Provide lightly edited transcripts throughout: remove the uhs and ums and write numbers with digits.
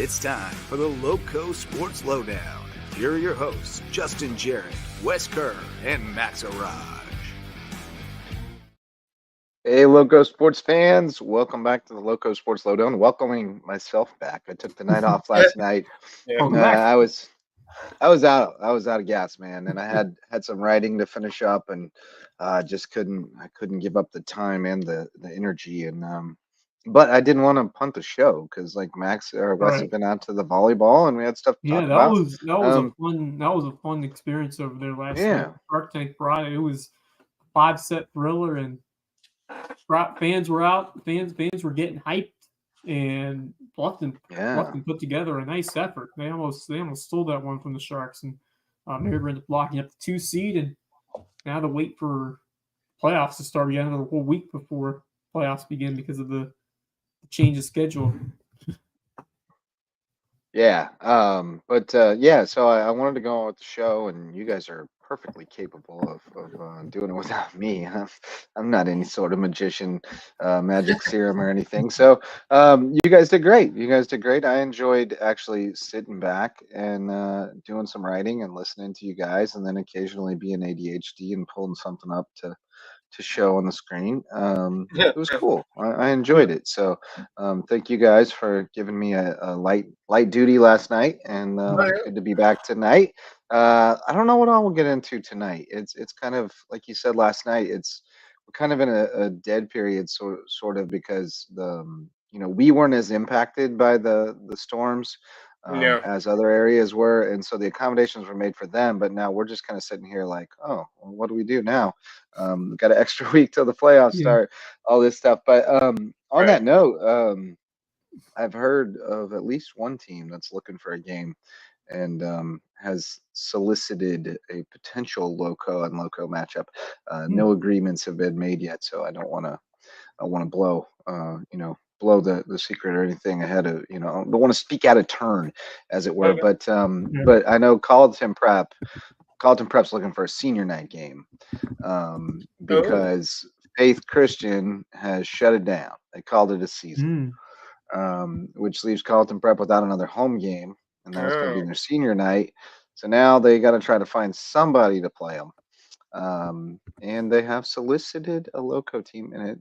It's time for the Loco Sports Lowdown. Here are your hosts, Justin Jarrett, Wes Kerr, and Max Araj. Hey, Loco Sports fans. Welcome back to the Loco Sports Lowdown. Welcoming myself back. I took the night off last night. I was out of gas, man, and I had some writing to finish up, and I couldn't give up the time and the energy, and but I didn't want to punt the show because like Max or Wes have been out to the volleyball and we had stuff to talk about. That was a fun experience over there last night. Shark Tank Friday. It was a 5-set thriller, and fans were out. Fans were getting hyped, and Bluffton put together a nice effort. They almost stole that one from the Sharks, and they were ended up locking up the 2 seed, and now to wait for playoffs to start again another whole week before playoffs begin because of the change of schedule. So I wanted to go on with the show, and you guys are perfectly capable of doing it without me. I'm not any sort of magician, magic serum or anything. So you guys did great. I enjoyed actually sitting back and doing some writing and listening to you guys, and then occasionally being ADHD and pulling something up to show on the screen. It was cool. I enjoyed it. So thank you guys for giving me a light duty last night, and good to be back tonight. I don't know what I will get into tonight. It's kind of like you said last night. We're kind of in a dead period, sort of because we weren't as impacted by the storms as other areas were, and so the accommodations were made for them. But now we're just kind of sitting here like, oh, well, what do we do now? We've got an extra week till the playoffs start, all this stuff. But on that note, I've heard of at least one team that's looking for a game and has solicited a potential Loco and Loco matchup. No agreements have been made yet, so I don't want to blow the secret or anything ahead of, I don't want to speak out of turn, as it were. But I know Carleton Prep's looking for a senior night game because Faith Christian has shut it down. They called it a season, which leaves Carleton Prep without another home game, and that was going to be their senior night. So now they got to try to find somebody to play them, and they have solicited a Loco team, and it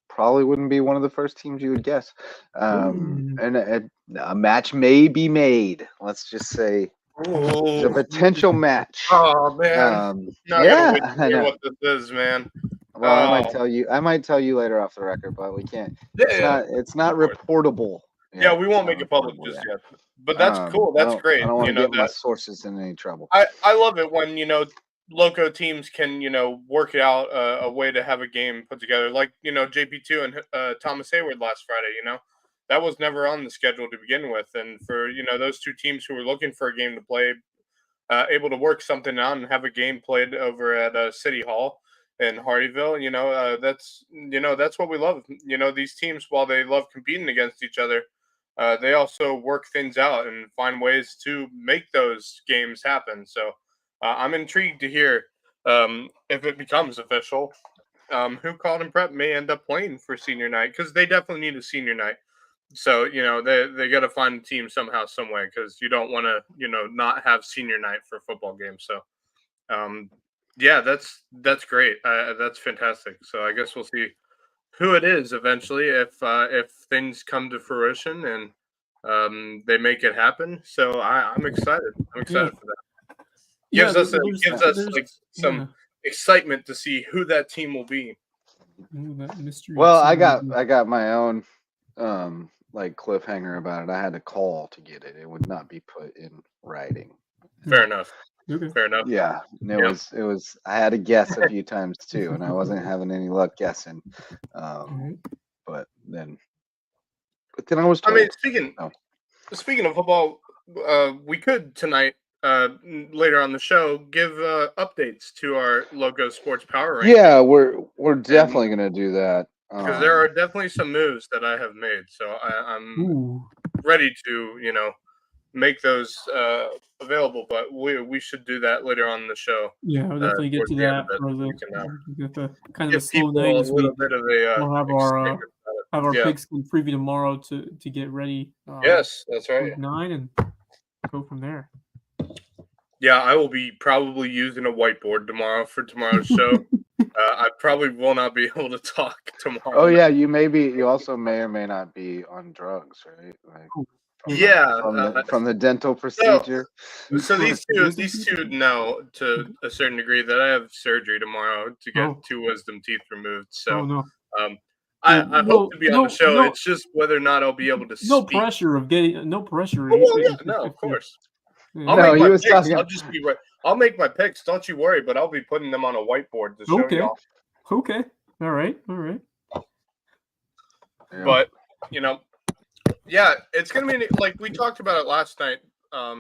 probably wouldn't be one of the first teams you would guess. And a match may be made. Let's just say it's a potential match. Oh man! I know what this is, man. Well, I might tell you later off the record, but we can't. It's not reportable. Yeah, we won't make it public just yet. But that's cool. That's great. I don't want to get my sources in any trouble. I love it when Loco teams can work out a way to have a game put together, like JP2 and Thomas Hayward last Friday. That was never on the schedule to begin with, and for those two teams who were looking for a game to play, able to work something out and have a game played over at City Hall in Hardyville. That's what we love. These teams, while they love competing against each other, they also work things out and find ways to make those games happen. So I'm intrigued to hear if it becomes official, who Carleton Prep may end up playing for senior night, because they definitely need a senior night. So, they got to find a team somehow, some way, because you don't want to, not have senior night for a football game. So, that's great. That's fantastic. So I guess we'll see who it is eventually if things come to fruition and they make it happen. So I'm excited. I'm excited for that. Gives us some excitement to see who that team will be. Well, I got my own cliffhanger about it. I had to call to get it. It would not be put in writing. Fair enough. Fair enough. Yeah, it was. I had to guess a few times too, and I wasn't having any luck guessing. But then I was told. I mean, speaking of football, we could tonight, later on the show, give updates to our Loco Sports Power Rankings. Yeah, we're definitely gonna do that. Because there are definitely some moves that I have made, so I'm ready to, make those available. But we should do that later on in the show. Yeah, we'll definitely get to that. We can Get the kind of give a slow people day a this little week. bit of a We'll have our have our pigskin preview tomorrow to get ready. Yes, that's right. Week 9 and go from there. Yeah, I will be probably using a whiteboard tomorrow for tomorrow's show. I probably will not be able to talk tomorrow. Oh yeah, you also may or may not be on drugs, right? Like from the dental procedure. So these two know to a certain degree that I have surgery tomorrow to get 2 wisdom teeth removed. So I hope to be on the show. It's just whether or not I'll be able to speak. Pressure of getting no pressure. Oh, well, yeah, no, of course. I'll make my picks. I'll just be right. I'll make my picks. Don't you worry. But I'll be putting them on a whiteboard to show y'all. Okay. All right. Yeah. But it's gonna be like we talked about it last night. Of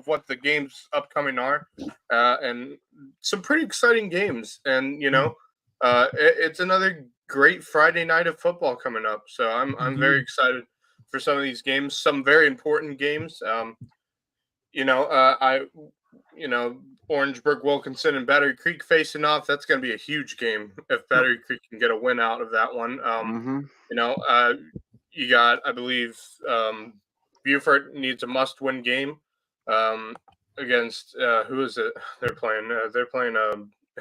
what the games upcoming are, and some pretty exciting games. And it's another great Friday night of football coming up. So I'm very excited for some of these games. Some very important games. Orangeburg, Wilkinson, and Battery Creek facing off. That's going to be a huge game if Battery Creek can get a win out of that one. You got, I believe, Beaufort needs a must-win game against who is it? They're playing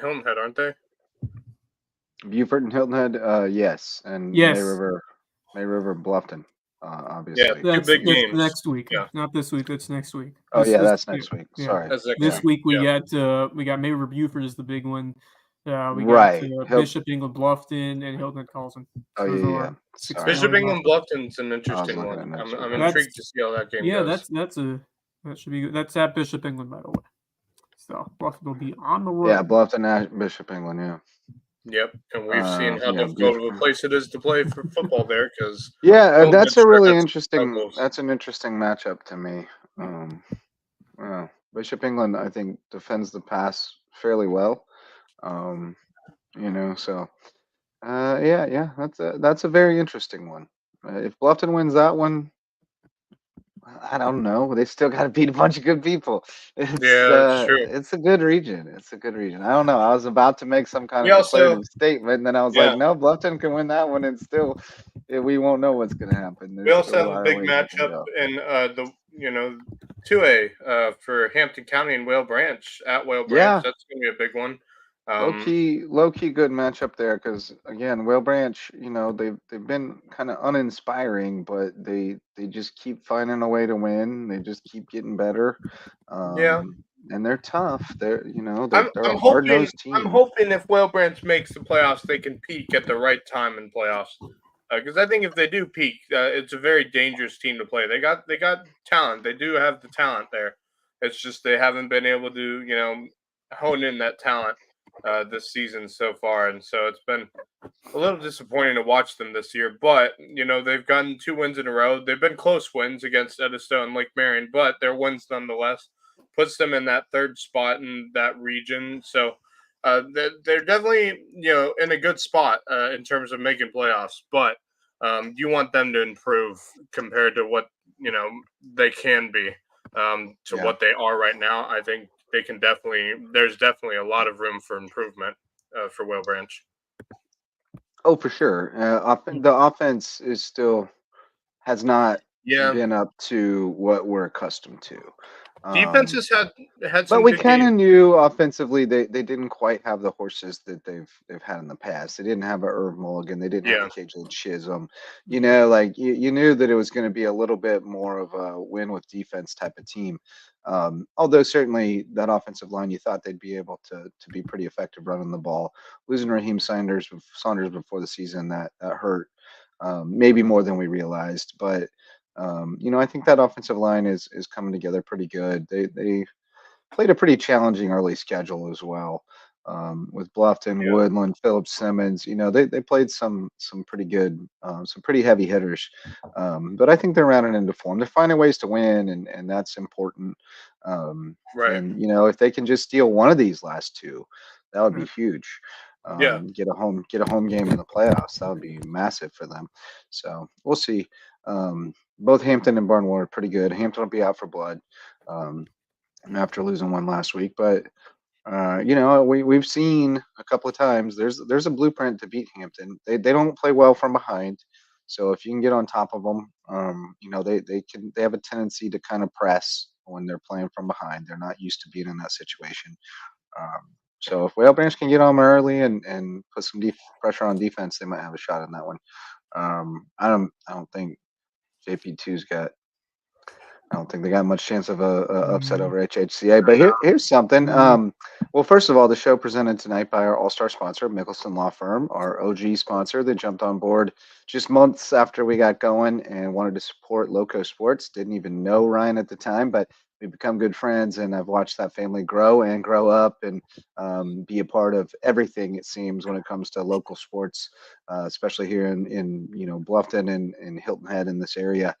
Hilton Head, aren't they? Beaufort and Hilton Head, yes, and yes. May River Bluffton. Obviously. Yeah, that's games. Next week. Yeah. Not this week. That's next week. That's next week. Sorry. This week we got May River Beaufort is the big one. We got Bishop England Bluffton and Hilton Head Carlson. Bishop England Bluffton's an interesting one. I'm intrigued to see how that game goes. That should be good. That's at Bishop England, by the way. So Bluffton will be on the road. Yeah, Bluffton at Bishop England. Yeah. Yep, and we've seen how difficult of a place it is to play for football there. Because that's a really interesting. That's an interesting matchup to me. Bishop England, I think, defends the pass fairly well. That's a very interesting one. If Bluffton wins that one, I don't know. They still got to beat a bunch of good people. It's true. It's a good region. I don't know. I was about to make some kind of declarative statement, and then I was like, no, Bluffton can win that one, and still, we won't know what's going to happen. We also have a big matchup in the 2A for Hampton County and Whale Branch at Whale Branch. Yeah. That's going to be a big one. Low key good matchup there because again, Whale Branch, they've been kind of uninspiring, but they just keep finding a way to win. They just keep getting better. And they're tough. They're a hard-nosed team. I'm hoping if Whale Branch makes the playoffs, they can peak at the right time in playoffs. Because I think if they do peak, it's a very dangerous team to play. They got talent. They do have the talent there. It's just they haven't been able to hone in that talent this season so far, and so it's been a little disappointing to watch them this year. But they've gotten 2 wins in a row. They've been close wins against Edisto and Lake Marion, but they're wins nonetheless. Puts them in that 3rd spot in that region. So they're definitely in a good spot in terms of making playoffs. But you want them to improve compared to what they can be to what they are right now. I think they can there's definitely a lot of room for improvement for Whale Branch. Oh, for sure. The offense has not been up to what we're accustomed to. Defense has had some. But we kind of knew offensively they didn't quite have the horses that they've had in the past. They didn't have a Irv Mulligan. They didn't have a KJ Chisholm. You knew that it was going to be a little bit more of a win with defense type of team. Although certainly that offensive line, you thought they'd be able to be pretty effective running the ball. Losing Raheem Saunders before the season, that hurt maybe more than we realized. But I think that offensive line is coming together pretty good. They played a pretty challenging early schedule as well. With Bluffton, Woodland, Phillips Simmons, they played some pretty good, some pretty heavy hitters. But I think they're rounding into form. They're finding ways to win, and that's important. Right. And if they can just steal one of these last 2, that would be huge. Get a home game in the playoffs. That would be massive for them. So we'll see. Both Hampton and Barnwell are pretty good. Hampton will be out for blood after losing one last week, but we've seen a couple of times there's a blueprint to beat Hampton. They don't play well from behind, so if you can get on top of them, they have a tendency to kind of press when they're playing from behind. They're not used to being in that situation. So if Whale Branch can get on 'em early and put some pressure on defense, they might have a shot in that one. I don't think JP2's got. I don't think they got much chance of a upset over HHCA. But here's something. Well, first of all, the show presented tonight by our all-star sponsor, Mickelson Law Firm, our OG sponsor. They jumped on board just months after we got going and wanted to support LowcoSports. Didn't even know Ryan at the time, but we've become good friends, and I've watched that family grow and grow up and be a part of everything, it seems, when it comes to local sports, especially here in Bluffton and Hilton Head in this area.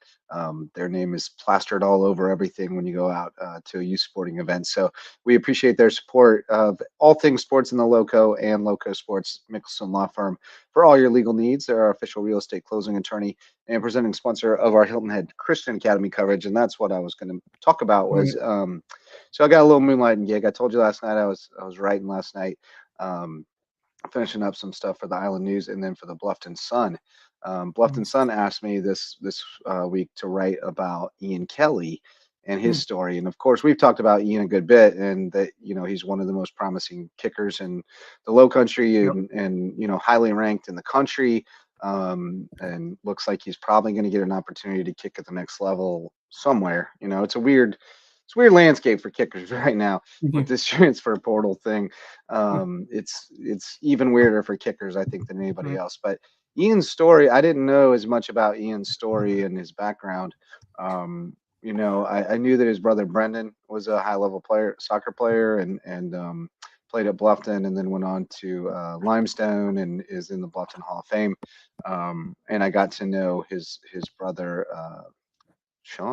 Their name is plastered all over everything when you go out to a youth sporting event. So we appreciate their support of all things sports in the Loco and LowcoSports, Mickelson Law Firm. For all your legal needs, they're our official real estate closing attorney and presenting sponsor of our Hilton Head Christian Academy coverage. And that's what I was going to talk about was, so I got a little moonlighting gig. I told you last night I was writing last night. Finishing up some stuff for the Island News and then for the Bluffton Sun. Bluffton Sun asked me this week to write about Ian Kelly and his story. And of course, we've talked about Ian a good bit, and that he's one of the most promising kickers in the Low Country and highly ranked in the country. And looks like he's probably going to get an opportunity to kick at the next level somewhere. It's a weird landscape for kickers right now with this transfer portal thing. It's even weirder for kickers, I think, than anybody else. But Ian's story, I didn't know as much about Ian's story and his background. I knew that his brother Brendan was a high-level soccer player, and played at Bluffton, and then went on to Limestone and is in the Bluffton Hall of Fame. And I got to know his brother.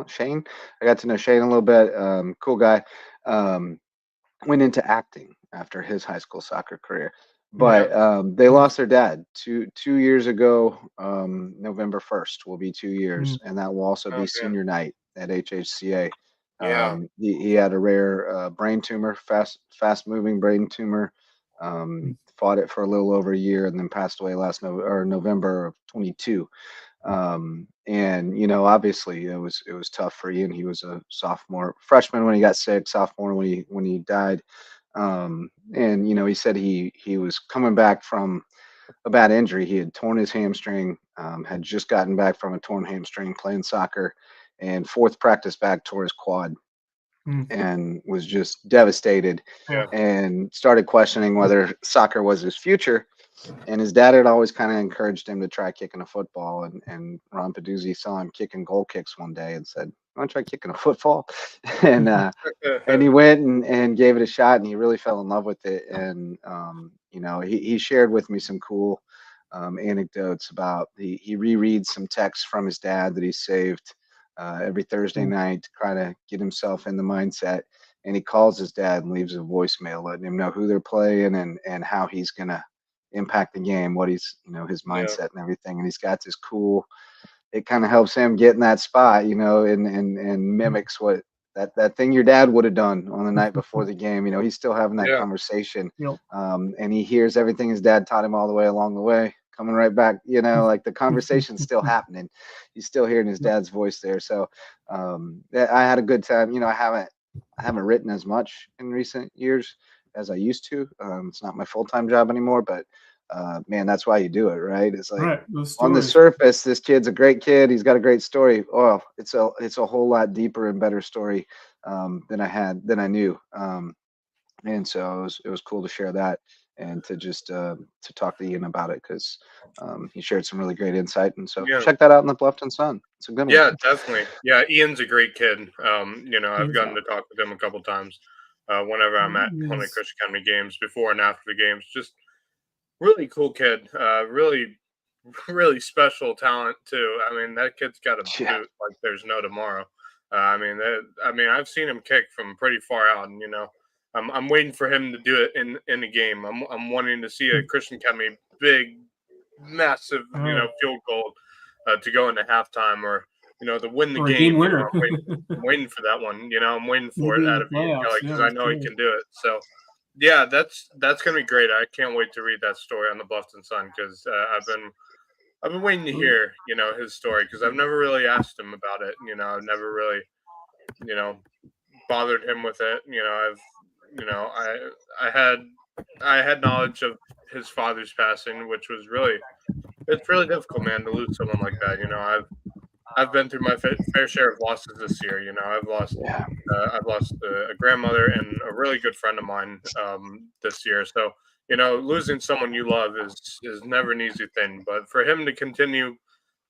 Shane. I got to know Shane a little bit. Cool guy. Went into acting after his high school soccer career, but they lost their dad two years ago. November 1st will be 2 years, and that will also be senior night at HHCA. He had a rare brain tumor, fast moving brain tumor. Fought it for a little over a year, and then passed away November of 22. And obviously it was tough for Ian. He was a freshman when he got sick, sophomore when he died. And he said he was coming back from a bad injury. He had torn his hamstring, had just gotten back from a torn hamstring playing soccer, and fourth practice back tore his quad. And was just devastated, and started questioning whether soccer was his future. And his dad had always kind of encouraged him to try kicking a football. And Ron Peduzzi saw him kicking goal kicks one day and said, "I want to try kicking a football." And he went and gave it a shot, and he really fell in love with it. And he shared with me some cool anecdotes about he rereads some texts from his dad that he saved every Thursday night to try to get himself in the mindset. And he calls his dad and leaves a voicemail letting him know who they're playing and how he's gonna impact the game, what he's his mindset and everything. And he's got this cool, it kind of helps him get in that spot, and mimics what that thing your dad would have done on the night before the game. He's still having that conversation. And he hears everything his dad taught him all the way along the way coming right back, like the conversation's still happening. He's still hearing his dad's voice there. So I had a good time. I haven't written as much in recent years as I used to. It's not my full-time job anymore, but man, that's why you do it, right? It's like on the surface, this kid's a great kid. He's got a great story. Oh, it's a whole lot deeper and better story than I knew. And so it was cool to share that and to just to talk to Ian about it, because he shared some really great insight. And so check that out in the Bluffton Sun. It's a good one. Yeah, definitely. Yeah, Ian's a great kid. I've gotten to talk with him a couple times whenever I'm at one of the Christian Academy games, before and after the games. Just really cool kid. Really, really special talent too. I mean, that kid's got a boot like there's no tomorrow. I've seen him kick from pretty far out, and I'm waiting for him to do it in the game. I'm wanting to see a Christian Academy big, massive, field goal to go into halftime, or to win the game winner. I'm waiting for that one. I'm waiting for it out of him, because I know he can do it. So Yeah, that's gonna be great. I can't wait to read that story on the Bluffton Sun because I've been waiting to hear his story because I've never really asked him about it. I've never really you know bothered him with it. I had knowledge of his father's passing, which was it's really difficult, man, to lose someone like that. I've been through my fair share of losses this year. Yeah. I've lost a grandmother and a really good friend of mine this year. So losing someone you love is never an easy thing. But for him to continue,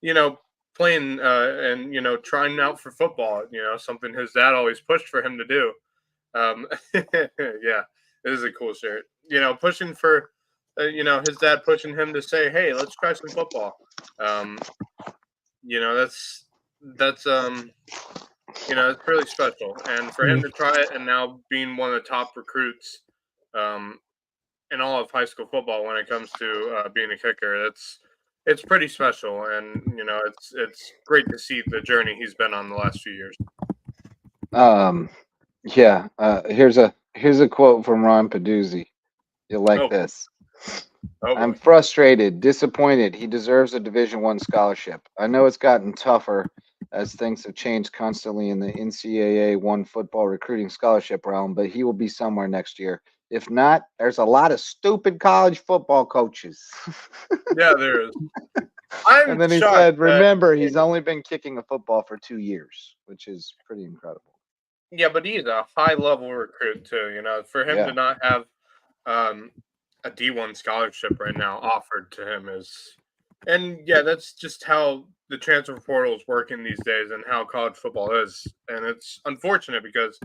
you know, playing and trying out for football, something his dad always pushed for him to do. Yeah, it is a cool shirt. Pushing for, his dad pushing him to say, "Hey, let's try some football." Um, that's it's really special. And for him to try it and now being one of the top recruits um, in all of high school football when it comes to being a kicker, it's pretty special. And it's great to see the journey he's been on the last few years. Yeah. Here's a quote from Ron Peduzzi. You'll like this. I'm frustrated, disappointed. He deserves a Division I scholarship. I know it's gotten tougher as things have changed constantly in the NCAA one football recruiting scholarship realm, but he will be somewhere next year. If not, there's a lot of stupid college football coaches. Yeah, there is. And then he said, remember, he's only been kicking a football for 2 years, which is pretty incredible. Yeah, but he's a high-level recruit, too. For him to not have a D1 scholarship right now offered to him and that's just how the transfer portal is working these days and how college football is. And it's unfortunate because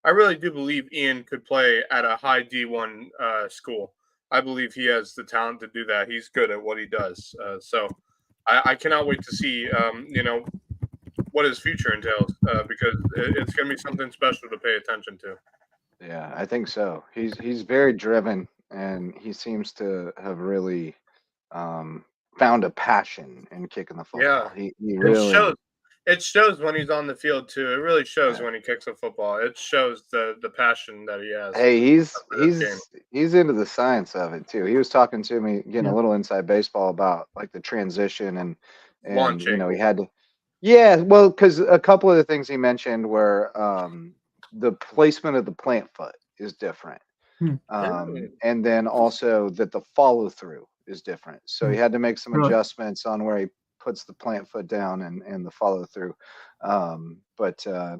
I really do believe Ian could play at a high D1 school. I believe he has the talent to do that. He's good at what he does. So I cannot wait to see, what his future entails because it's going to be something special to pay attention to. Yeah, I think so. He's very driven, and he seems to have really found a passion in kicking the football. Yeah, he really it shows when he's on the field too. It really shows when he kicks a football. It shows the passion that he has. Hey, he's into the science of it too. He was talking to me, getting a little inside baseball about like the transition and launching. He had to. Yeah, well, because a couple of the things he mentioned were the placement of the plant foot is different. And then also that the follow through is different. So he had to make some adjustments on where he puts the plant foot down and the follow through.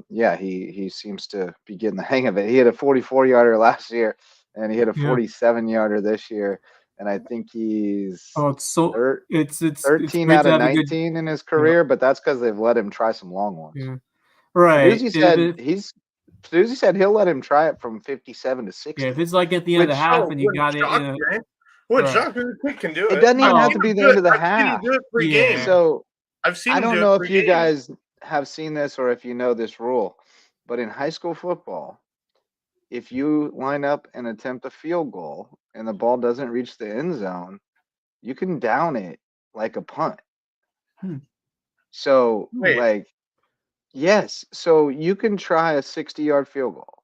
Yeah, he seems to be getting the hang of it. He had a 44-yarder last year and he hit a 47-yarder this year. And I think he's it's 13 out of 19 in his career, but that's because they've let him try some long ones. Yeah. Right. Susie said he'll let him try it from 57 to 60. Yeah, if it's like at the end of the half and you got it. What shocking quick can do it. It doesn't even have to be the end of the half. Do it pre-game. So I've seen. I don't know if you guys have seen this or if you know this rule, but in high school football, if you line up and attempt a field goal and the ball doesn't reach the end zone, you can down it like a punt. So yes, so you can try a 60-yard field goal.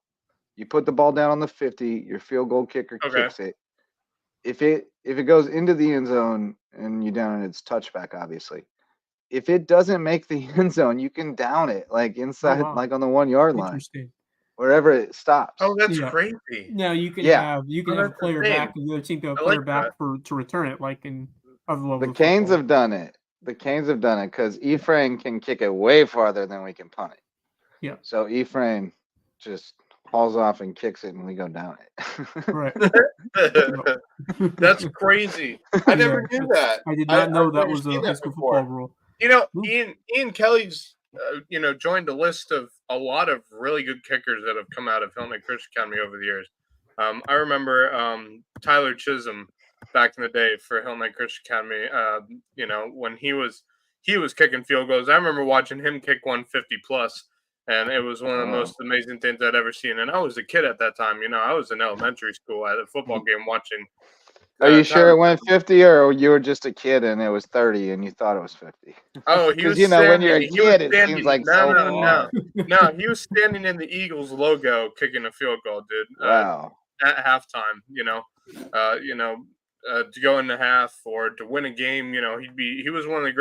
You put the ball down on the 50, your field goal kicker kicks it. If it goes into the end zone and you down it, it's touchback, obviously. If it doesn't make the end zone, you can down it like inside, like on the 1 yard line, wherever it stops. Oh, that's crazy. Now you can have a player back, and the other team can have a player back to return it, like in other levels. The Canes have done it. The Canes have done it because Ephraim can kick it way farther than we can punt it. Yeah. So Ephraim just hauls off and kicks it, and we go down it. Right. That's crazy. I never knew that. I did not know that was a high school football rule. Ian Kelly's, joined a list of a lot of really good kickers that have come out of Hilton Christian Academy over the years. I remember Tyler Chisholm back in the day for Hilton Christian Academy. When he was kicking field goals. I remember watching him kick 150 plus. And it was one of the most amazing things I'd ever seen. And I was a kid at that time. I was in elementary school at a football game watching. Are you sure it went 50 or you were just a kid and it was 30 and you thought it was 50? Oh, he was when you're a kid, it seems like No, he was standing in the Eagles logo kicking a field goal, dude. Wow. at halftime. To go into half or to win a game. He was one of the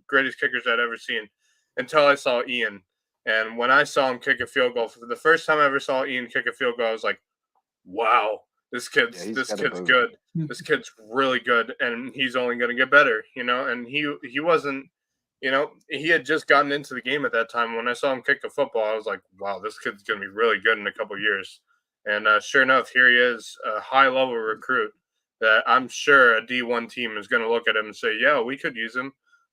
greatest kickers I'd ever seen until I saw Ian. And when I saw him kick a field goal for the first time I ever saw Ian kick a field goal, I was like, wow, this kid's good. This kid's really good, and he's only going to get better, And he wasn't, he had just gotten into the game at that time. When I saw him kick a football, I was like, wow, this kid's going to be really good in a couple of years. And sure enough, here he is, a high-level recruit that I'm sure a D1 team is going to look at him and say, yeah, we could use him.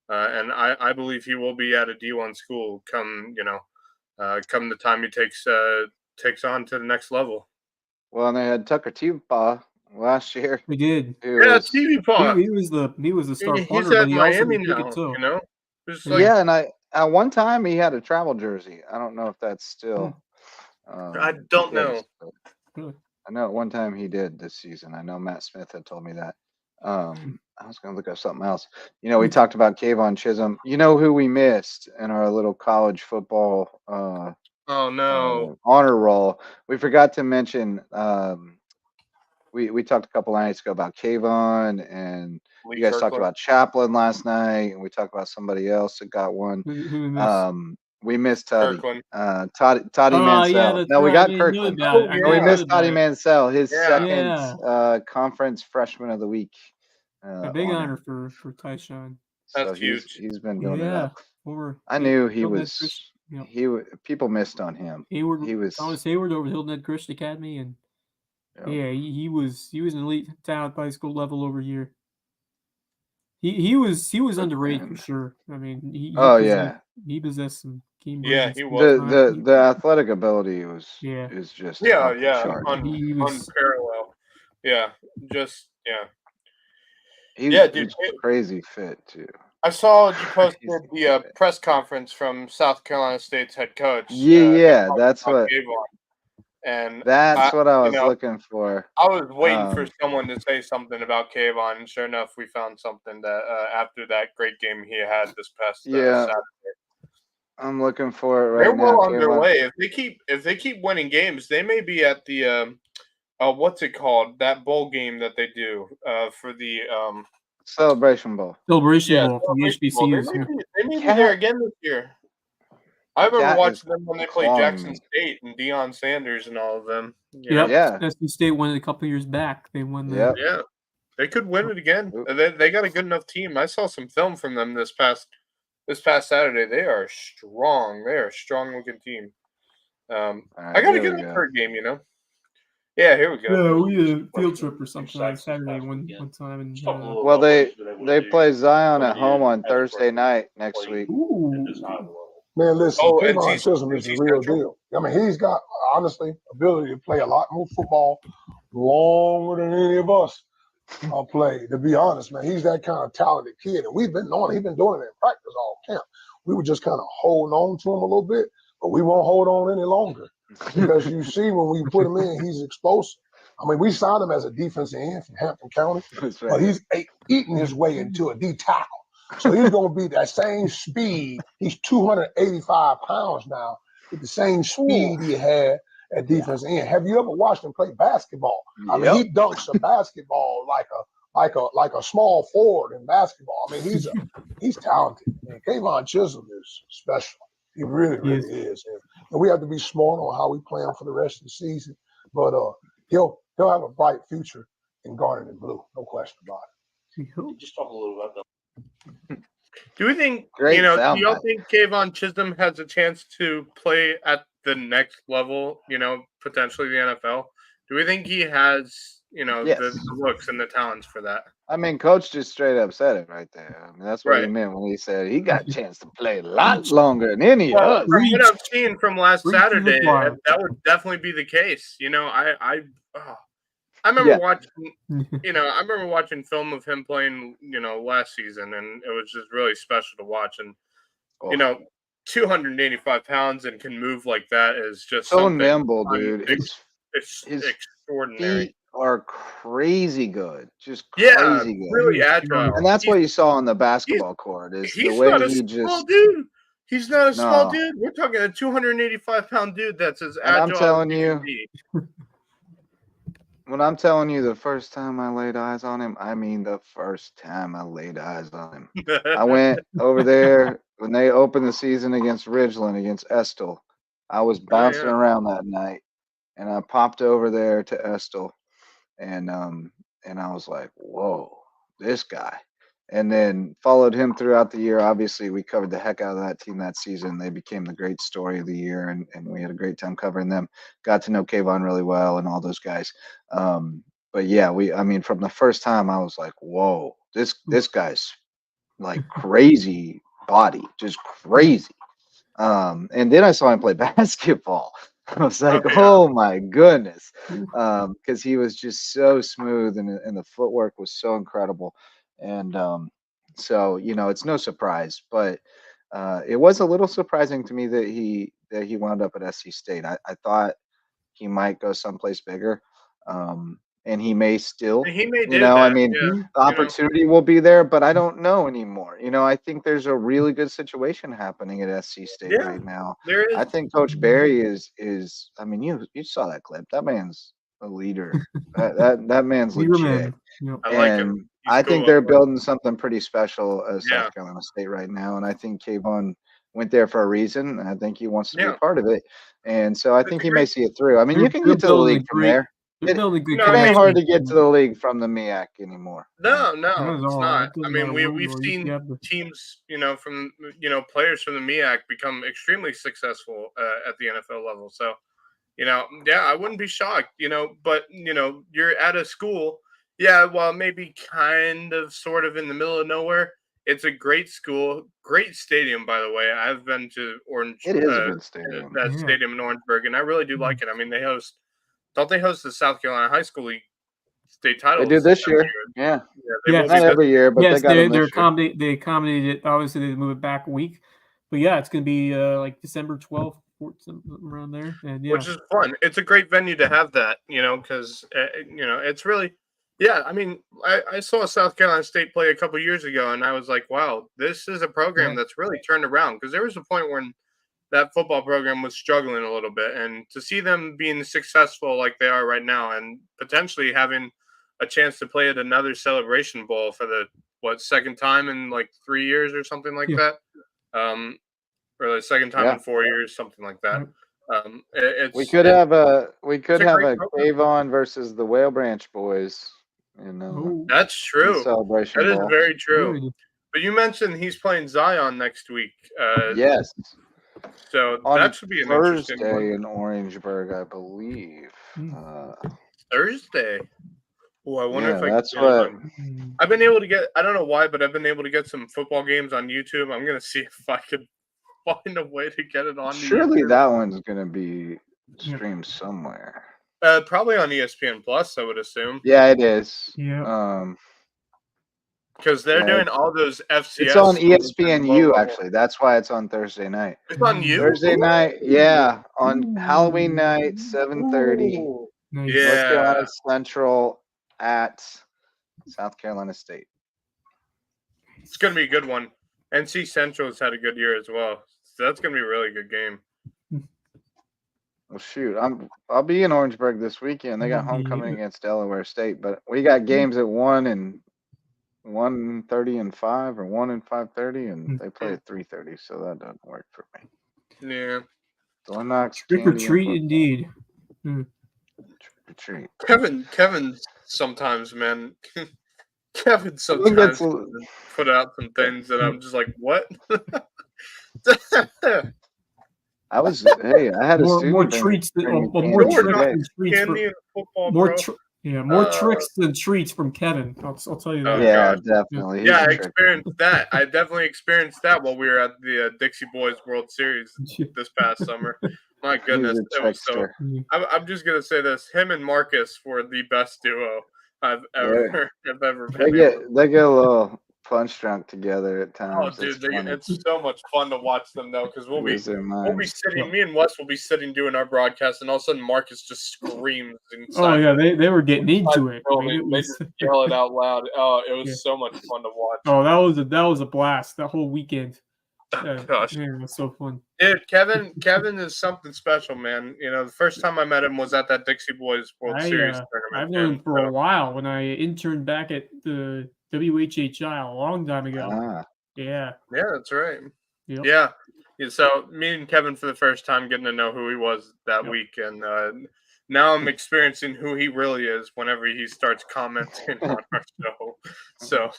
And I believe he will be at a D1 school come the time he takes on to the next level. Well, and they had Tucker T-Paw last year. We did. Yeah, T-Paw. He was the star punter, he's but at he Miami also now, Yeah, and at one time he had a travel jersey. I don't know if that's still. I don't know. I know at one time he did this season. I know Matt Smith had told me that. I was going to look up something else. We talked about Kayvon Chisholm. You know who we missed in our little college football oh no honor roll? We forgot to mention. We talked a couple nights ago about Kayvon, and you guys talked about Chaplin last night, and we talked about somebody else that got one. We missed Toddy. Toddy Mansell. Yeah, no, we got Kirkland. We missed Toddy Mansell, his second conference freshman of the week. A big honor for Tyshawn. That's huge. He's been doing it up. I He knew he was. People missed on him. He was Thomas Hayward over Hilton Head Christian Academy, and he was an elite talent high school level over here. He was underrated for sure. I mean, he possessed some key moves. Yeah, he was. The athletic ability is just unparalleled. He's crazy fit too. I saw you posted the press conference from South Carolina State's head coach. That's what. And that's what I was looking for. I was waiting for someone to say something about Kayvon, and sure enough, we found something that after that great game he had this past Saturday. I'm looking for it right now. They're well underway. If they keep winning games, they may be at the what's it called? That bowl game that they do for the Celebration Bowl. Celebration Bowl for the HBCUs. They may be there again this year. I remember watching them when they played Jackson State and Deion Sanders and all of them. SC State won it a couple years back. They won that. Yeah, they could win it again. They got a good enough team. I saw some film from them this past Saturday. They are strong. They are a strong looking team. I got to get them for a game. Yeah, here we go. Yeah, we did a field trip or something like Saturday one time. And, well, they play Zion at home on Thursday night next week. Ooh. Man, listen, Kayvon Chisholm is the real deal. I mean, he's got, honestly, ability to play a lot more football longer than any of us play. To be honest, man, he's that kind of talented kid. And we've been knowing, he's been doing it in practice all camp. We were just kind of holding on to him a little bit, but we won't hold on any longer. Because you see when we put him in, he's explosive. I mean, we signed him as a defensive end from Hampton County, but he's eating his way into a D tackle. So he's going to be that same speed. He's 285 pounds now with the same speed he had at defensive end. Have you ever watched him play basketball? I mean, he dunks a basketball like a small forward in basketball. I mean, he's talented. And Kayvon Chisholm is special. He really, really is. And we have to be smart on how we plan for the rest of the season. But he'll have a bright future in Garnet and Blue. No question about it. Just talk a little about that. Do we think, do y'all think Kayvon Chisholm has a chance to play at the next level, potentially the NFL? Do we think he has, the looks and the talents for that? I mean, Coach just straight up said it right there. I mean, that's what he meant when he said he got a chance to play a lot longer than any of us. From what I've seen from last Saturday, that would definitely be the case. I remember watching film of him playing, last season, and it was just really special to watch. And 285 pounds and can move like that is just so nimble, dude. It's extraordinary. Feet are crazy good, just crazy good, really agile. And that's what you saw on the basketball court. Is the way small dude. He's not a small dude. We're talking a 285-pound dude that's as agile. I'm telling you. when I'm telling you the first time I laid eyes on him, I mean the first time I laid eyes on him. I went over there when they opened the season against Ridgeland, against Estill. I was bouncing around that night, and I popped over there to Estill, and I was like, whoa, this guy. And then followed him throughout the year. Obviously, we covered the heck out of that team that season. They became the great story of the year, and we had a great time covering them. Got to know Kayvon really well and all those guys. But yeah, from the first time, I was like, whoa, this guy's like crazy body, just crazy. And then I saw him play basketball. I was like, oh my goodness. Because he was just so smooth and the footwork was so incredible. And so, it's no surprise, but it was a little surprising to me that he wound up at SC State. I thought he might go someplace bigger. And he may still, the opportunity will be there, but I don't know anymore. I think there's a really good situation happening at SC State right now. There is. I think Coach Barry is. I mean, you saw that clip. That man's a leader. that man's legit. Yep. I like him. I think they're building something pretty special at South Carolina State right now, and I think Kayvon went there for a reason, and I think he wants to be a part of it. And so I think he may see it through. I mean, you can get to the league from there. It ain't hard to get to the league from the MEAC anymore. No, it's not. I mean, we've seen teams, from players from the MEAC become extremely successful at the NFL level. So, I wouldn't be shocked. But you're at a school. Yeah, well, maybe kind of, sort of in the middle of nowhere. It's a great school, great stadium, by the way. I've been to Orange. It is a good stadium. That stadium in Orangeburg, and I really do like it. I mean, don't they host the South Carolina High School League state titles? They do this year. Yeah. Not every year, but yes, they accommodated it. Obviously, they move it back a week. But yeah, it's going to be like December 12th, something around there. And which is fun. It's a great venue to have that, because, it's really, I mean, I saw South Carolina State play a couple years ago, and I was like, wow, this is a program that's really turned around. Because there was a point when that football program was struggling a little bit, and to see them being successful like they are right now and potentially having a chance to play at another Celebration Bowl for the second time in like 3 years or something like that, or the second time in 4 years, something like that. We could have a Kayvon versus the Whale Branch boys. That's true. Celebration that is Bowl. very true. But you mentioned he's playing Zion next week. Yes. So on that should be an interesting one. Thursday in Orangeburg, I believe. Thursday. Oh, I wonder if that's what I've been able to get. I don't know why, but I've been able to get some football games on YouTube. I'm gonna see if I can find a way to get it on. Surely YouTube. That one's gonna be streamed somewhere. Probably on ESPN Plus, I would assume. Yeah, it is. Yeah. Because they're doing all those FCS. It's on ESPNU, actually. That's why it's on Thursday night. It's on you? Thursday night, on Halloween night, 7:30. Nice. North Carolina Central at South Carolina State. It's going to be a good one. NC Central has had a good year as well. So that's going to be a really good game. Well, shoot, I'll be in Orangeburg this weekend. They got homecoming against Delaware State, but we got games at 1 and 1:30 and 5, or 1 and 5:30, and they play at 3:30, so that doesn't work for me. Yeah. Trick or treat, indeed. Trick or treat. Kevin sometimes, man. Kevin sometimes put out some things that I'm just like, what? I had a student. More treats than more tricks than treats from Kevin. I'll tell you that. Yeah, definitely. I experienced that. I definitely experienced that while we were at the Dixie Boys World Series this past summer. My goodness, it was so. I'm just gonna say this: him and Marcus were the best duo I've ever been. They get a little punch drunk together at times. Oh, dude, it's so much fun to watch them though, because we'll be sitting. Me and Wes will be sitting doing our broadcast, and all of a sudden Marcus just screams inside. Oh yeah, they were getting into it. They just yell it out loud. Oh, it was so much fun to watch. Oh, that was a blast. That whole weekend. Gosh, man, that's so fun. Dude, Kevin is something special, man. You know, the first time I met him was at that Dixie Boys World Series tournament. I've known him for a while when I interned back at the WHHI a long time ago. Yeah. Yeah, that's right. Yep. Yeah. So me and Kevin for the first time getting to know who he was that week, and now I'm experiencing who he really is whenever he starts commenting on our show. So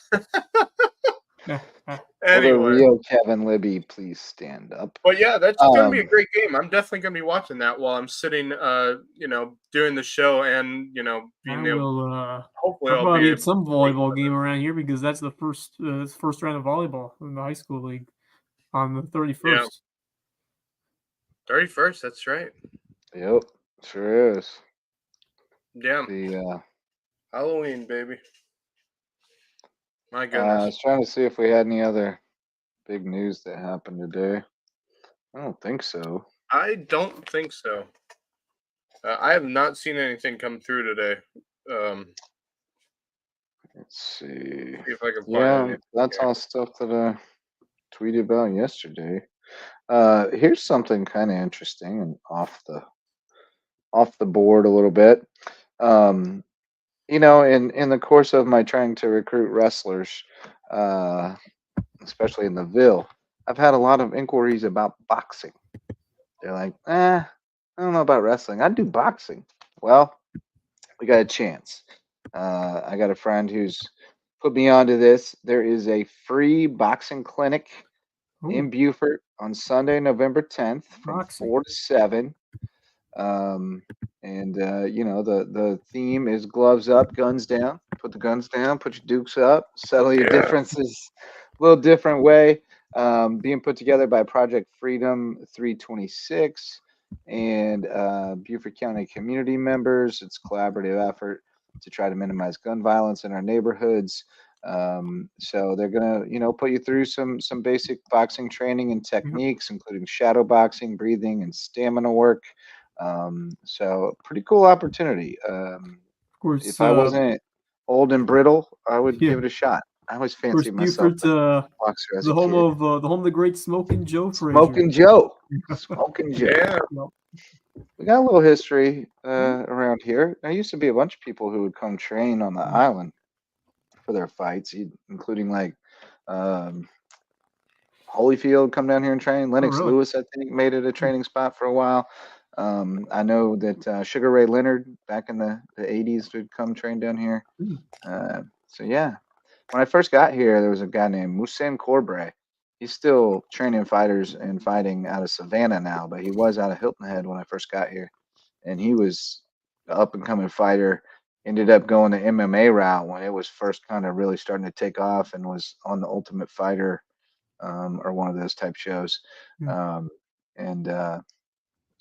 Will the anyway, real Kevin Libby please stand up? but yeah, that's gonna be a great game. I'm definitely gonna be watching that while I'm sitting, doing the show, and being able. Hopefully, I'll I'll probably be get some volleyball game around here because that's the first round of volleyball in the high school league on the 31st. Yeah. 31st, that's right. Yep, sure is. Yeah. The Halloween, baby. My I goodness. was trying to see if we had any other big news that happened today. I don't think so. I don't think so. I have not seen anything come through today. Let's see. See if I can find anything. That's all stuff that I tweeted about yesterday. Here's something kind of interesting and off the board a little bit. In the course of my trying to recruit wrestlers, especially in the Ville, I've had a lot of inquiries about boxing. They're like, I don't know about wrestling. I do boxing. Well, we got a chance. I got a friend who's put me onto this. There is a free boxing clinic in Beaufort on Sunday, November 10th from 4 to 7. The theme is gloves up, guns down. Put the guns down, put your dukes up, settle your differences a little different way. Being put together by Project Freedom 326 and Beaufort County community members. It's a collaborative effort to try to minimize gun violence in our neighborhoods. So they're gonna, put you through some basic boxing training and techniques, including shadow boxing, breathing, and stamina work. So pretty cool opportunity. Of course, if I wasn't old and brittle, I would give it a shot. I always fancied myself the home of the great Smoking Joe Frazier. Smoking Joe. Yeah. We got a little history around here. There used to be a bunch of people who would come train on the island for their fights, including like Holyfield come down here and train. Lennox Lewis, I think, made it a training spot for a while. I know that Sugar Ray Leonard back in the 80s would come train down here. So yeah, when I first got here, there was a guy named Musen Corbray. He's still training fighters and fighting out of Savannah now, but he was out of Hilton Head when I first got here. And he was an up-and-coming fighter, ended up going the MMA route when it was first kind of really starting to take off and was on the Ultimate Fighter or one of those type shows. I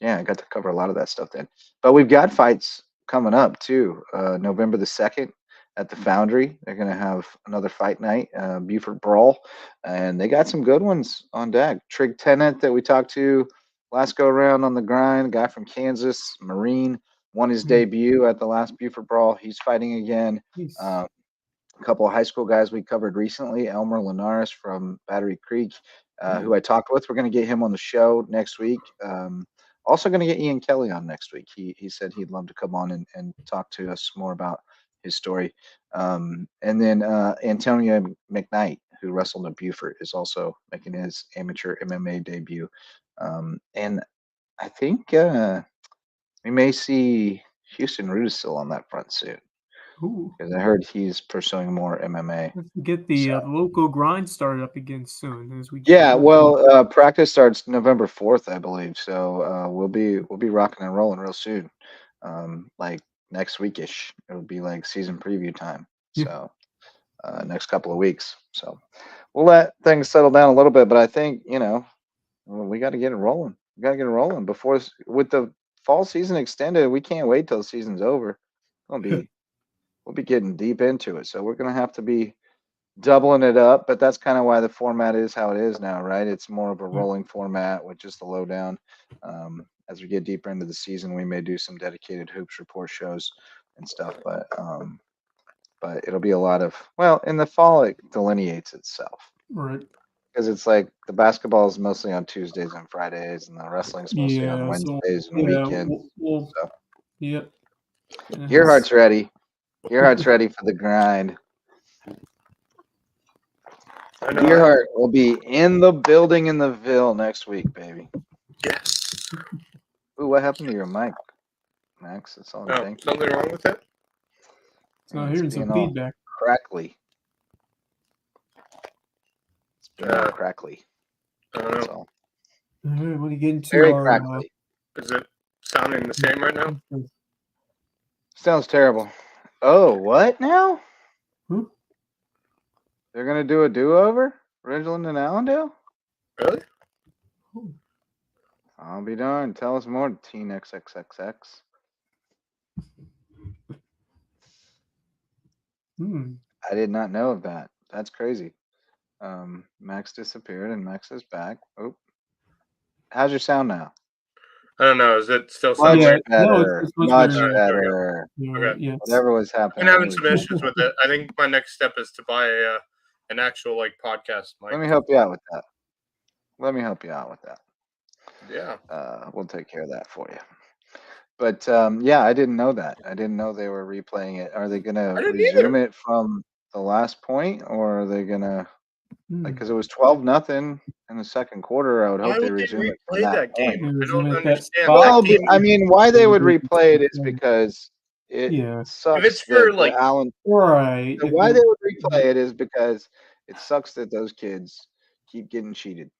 got to cover a lot of that stuff then. But we've got fights coming up too. November the 2nd at the Foundry. They're going to have another fight night, Beaufort Brawl. And they got some good ones on deck. Trig Tennant that we talked to last go around on the grind, guy from Kansas, Marine, won his debut at the last Beaufort Brawl. He's fighting again. A couple of high school guys we covered recently, Elmer Linares from Battery Creek, who I talked with. We're going to get him on the show next week. Also going to get Ian Kelly on next week. He said he'd love to come on and talk to us more about his story. And then Antonio McKnight, who wrestled at Beaufort, is also making his amateur MMA debut. And I think we may see Houston Rudisill on that front soon. Because I heard he's pursuing more MMA. Let's get the local grind started up again soon. Practice starts November 4th, I believe. So we'll be rocking and rolling real soon. Like next weekish, it'll be like season preview time. So next couple of weeks. So we'll let things settle down a little bit. But I think we got to get it rolling. We got to get it rolling before with the fall season extended. We can't wait till the season's over. We'll be getting deep into it. So we're going to have to be doubling it up, but that's kind of why the format is how it is now, right? It's more of a rolling format with just the lowdown. As we get deeper into the season, we may do some dedicated hoops report shows and stuff, but it'll be a lot of, in the fall, it delineates itself. Right. because it's like the basketball is mostly on Tuesdays and Fridays, and the wrestling's mostly on Wednesdays and weekends. So. Yep. Your heart's ready. Your heart's ready for the grind. Your heart will be in the building in the Ville next week, baby. Yes. Ooh, what happened to your mic, Max? It's all janky. Something wrong with it? So hearing some feedback. Crackly. It's being all crackly. I don't know. All right, what are you getting to? Very crackly. Is it sounding the same right now? Sounds terrible. Oh, what now? Hmm? They're going to do a do-over? Ridgeland and Allendale? Really? I'll be darned. Tell us more, Teen XXXX. I did not know of that. That's crazy. Max disappeared and Max is back. Oh, how's your sound now? I don't know. Is it still much sound better? No, it's much better. better. Okay. Yes. Whatever was happening. I've been having some issues with it. I think my next step is to buy an actual podcast mic. Let me help you out with that. Yeah. We'll take care of that for you. But yeah, I didn't know that. I didn't know they were replaying it. Are they going to resume it from the last point, or are they going to because it was 12-0 in the second quarter? I would hope they resume it from that point. I don't understand. Well, I mean, why they would replay it is because it sucks. If it's for like Allen, right. Why they would replay it is because it sucks that those kids keep getting cheated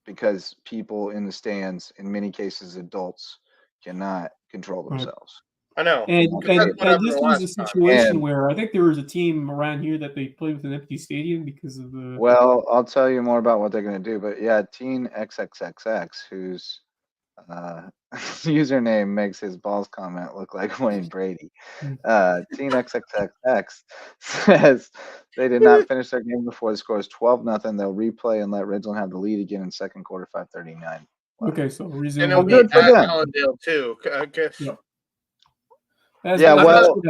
because people in the stands, in many cases adults, cannot control themselves. I know. And this was a situation where I think there was a team around here that they played with an empty stadium because of the. Well, I'll tell you more about what they're going to do, but yeah, Teen XXXX, whose username makes his balls comment look like Wayne Brady. Teen XXXX says they did not finish their game before the score is 12-0. They'll replay and let Ridgeland have the lead again in second quarter, 5:39. Wow. Okay, so resume. And it'll be at Allendale too, I guess. Yep. Well,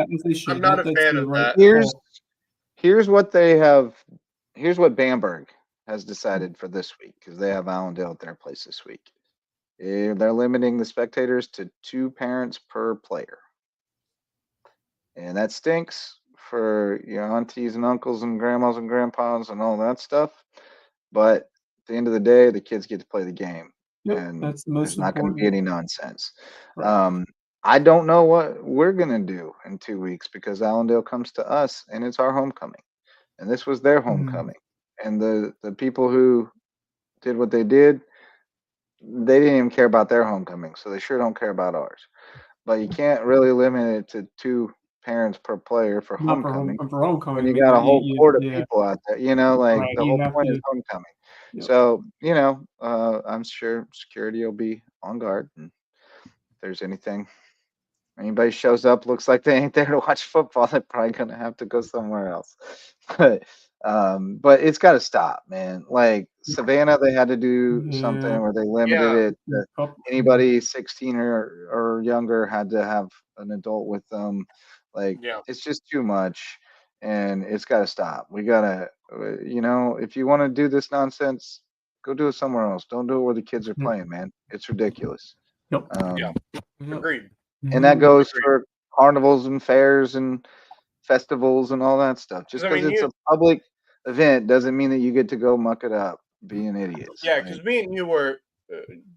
I'm not a fan of that. Here's what they have. Here's what Bamberg has decided for this week, because they have Allendale at their place this week. They're limiting the spectators to 2 parents per player, and that stinks for your aunties and uncles and grandmas and grandpas and all that stuff. But at the end of the day, the kids get to play the game, and that's the most there's not going to be any nonsense. Right. I don't know what we're going to do in 2 weeks because Allendale comes to us and it's our homecoming. And this was their homecoming. And the people who did what they did, they didn't even care about their homecoming. So they sure don't care about ours. But you can't really limit it to 2 parents per player for homecoming. When you got a whole court of people out there, the whole point is homecoming. Yep. So, I'm sure security will be on guard. And if there's anybody shows up, looks like they ain't there to watch football, they're probably gonna have to go somewhere else. But it's got to stop, man. Like Savannah, they had to do something where they limited it. Anybody 16 or younger had to have an adult with them. It's just too much, and it's got to stop. We gotta, if you want to do this nonsense, go do it somewhere else. Don't do it where the kids are playing, man. It's ridiculous. Yep. Agreed. And that goes for carnivals and fairs and festivals and all that stuff. Just because it's a public event doesn't mean that you get to go muck it up being idiots. Yeah, because me and you were,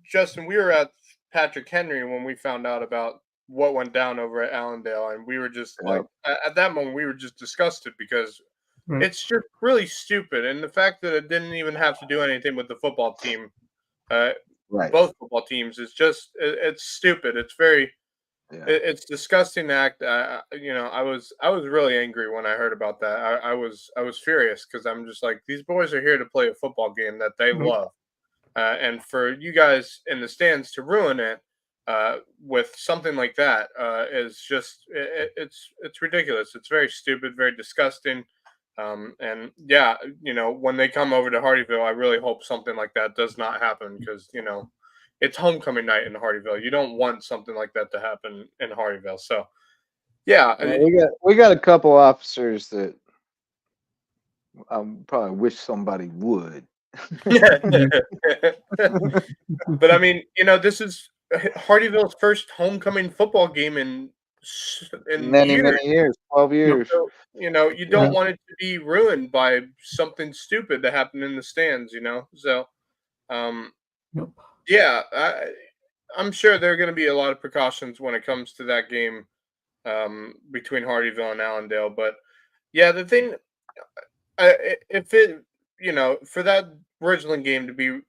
Justin, we were at Patrick Henry when we found out about what went down over at Allendale. And we were just at that moment, we were just disgusted because it's just really stupid. And the fact that it didn't even have to do anything with the football team, both football teams, is just, it's stupid. It's very... It's disgusting act. I was really angry when I heard about that. I was furious because I'm just like, these boys are here to play a football game that they love, and for you guys in the stands to ruin it with something like that is just it's ridiculous. It's very stupid, very disgusting. And when they come over to Hardeeville, I really hope something like that does not happen because it's homecoming night in Hardeeville. You don't want something like that to happen in Hardeeville. So, we got a couple officers that I probably wish somebody would But I mean, this is Hardyville's first homecoming football game in Many years. years, 12 years. So, you don't want it to be ruined by something stupid that happened in the stands. So, yeah, I'm sure there are going to be a lot of precautions when it comes to that game between Hardyville and Allendale. But yeah, the thing, if it, for that Ridgeland game to be,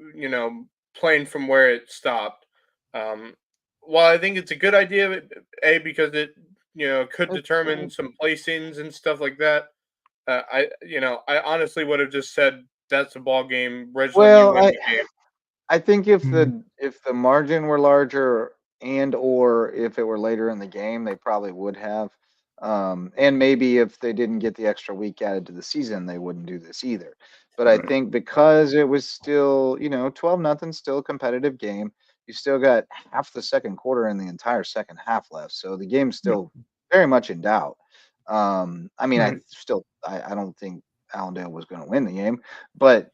playing from where it stopped, while I think it's a good idea, because it, could determine some placings and stuff like that. I honestly would have just said that's a ball game. Ridgeland, you win the game. I think if the margin were larger or if it were later in the game, they probably would have. And maybe if they didn't get the extra week added to the season, they wouldn't do this either. But I think because it was still, 12-0, still a competitive game. You still got half the second quarter and the entire second half left. So the game's still very much in doubt. I mean, I don't think Allendale was going to win the game, but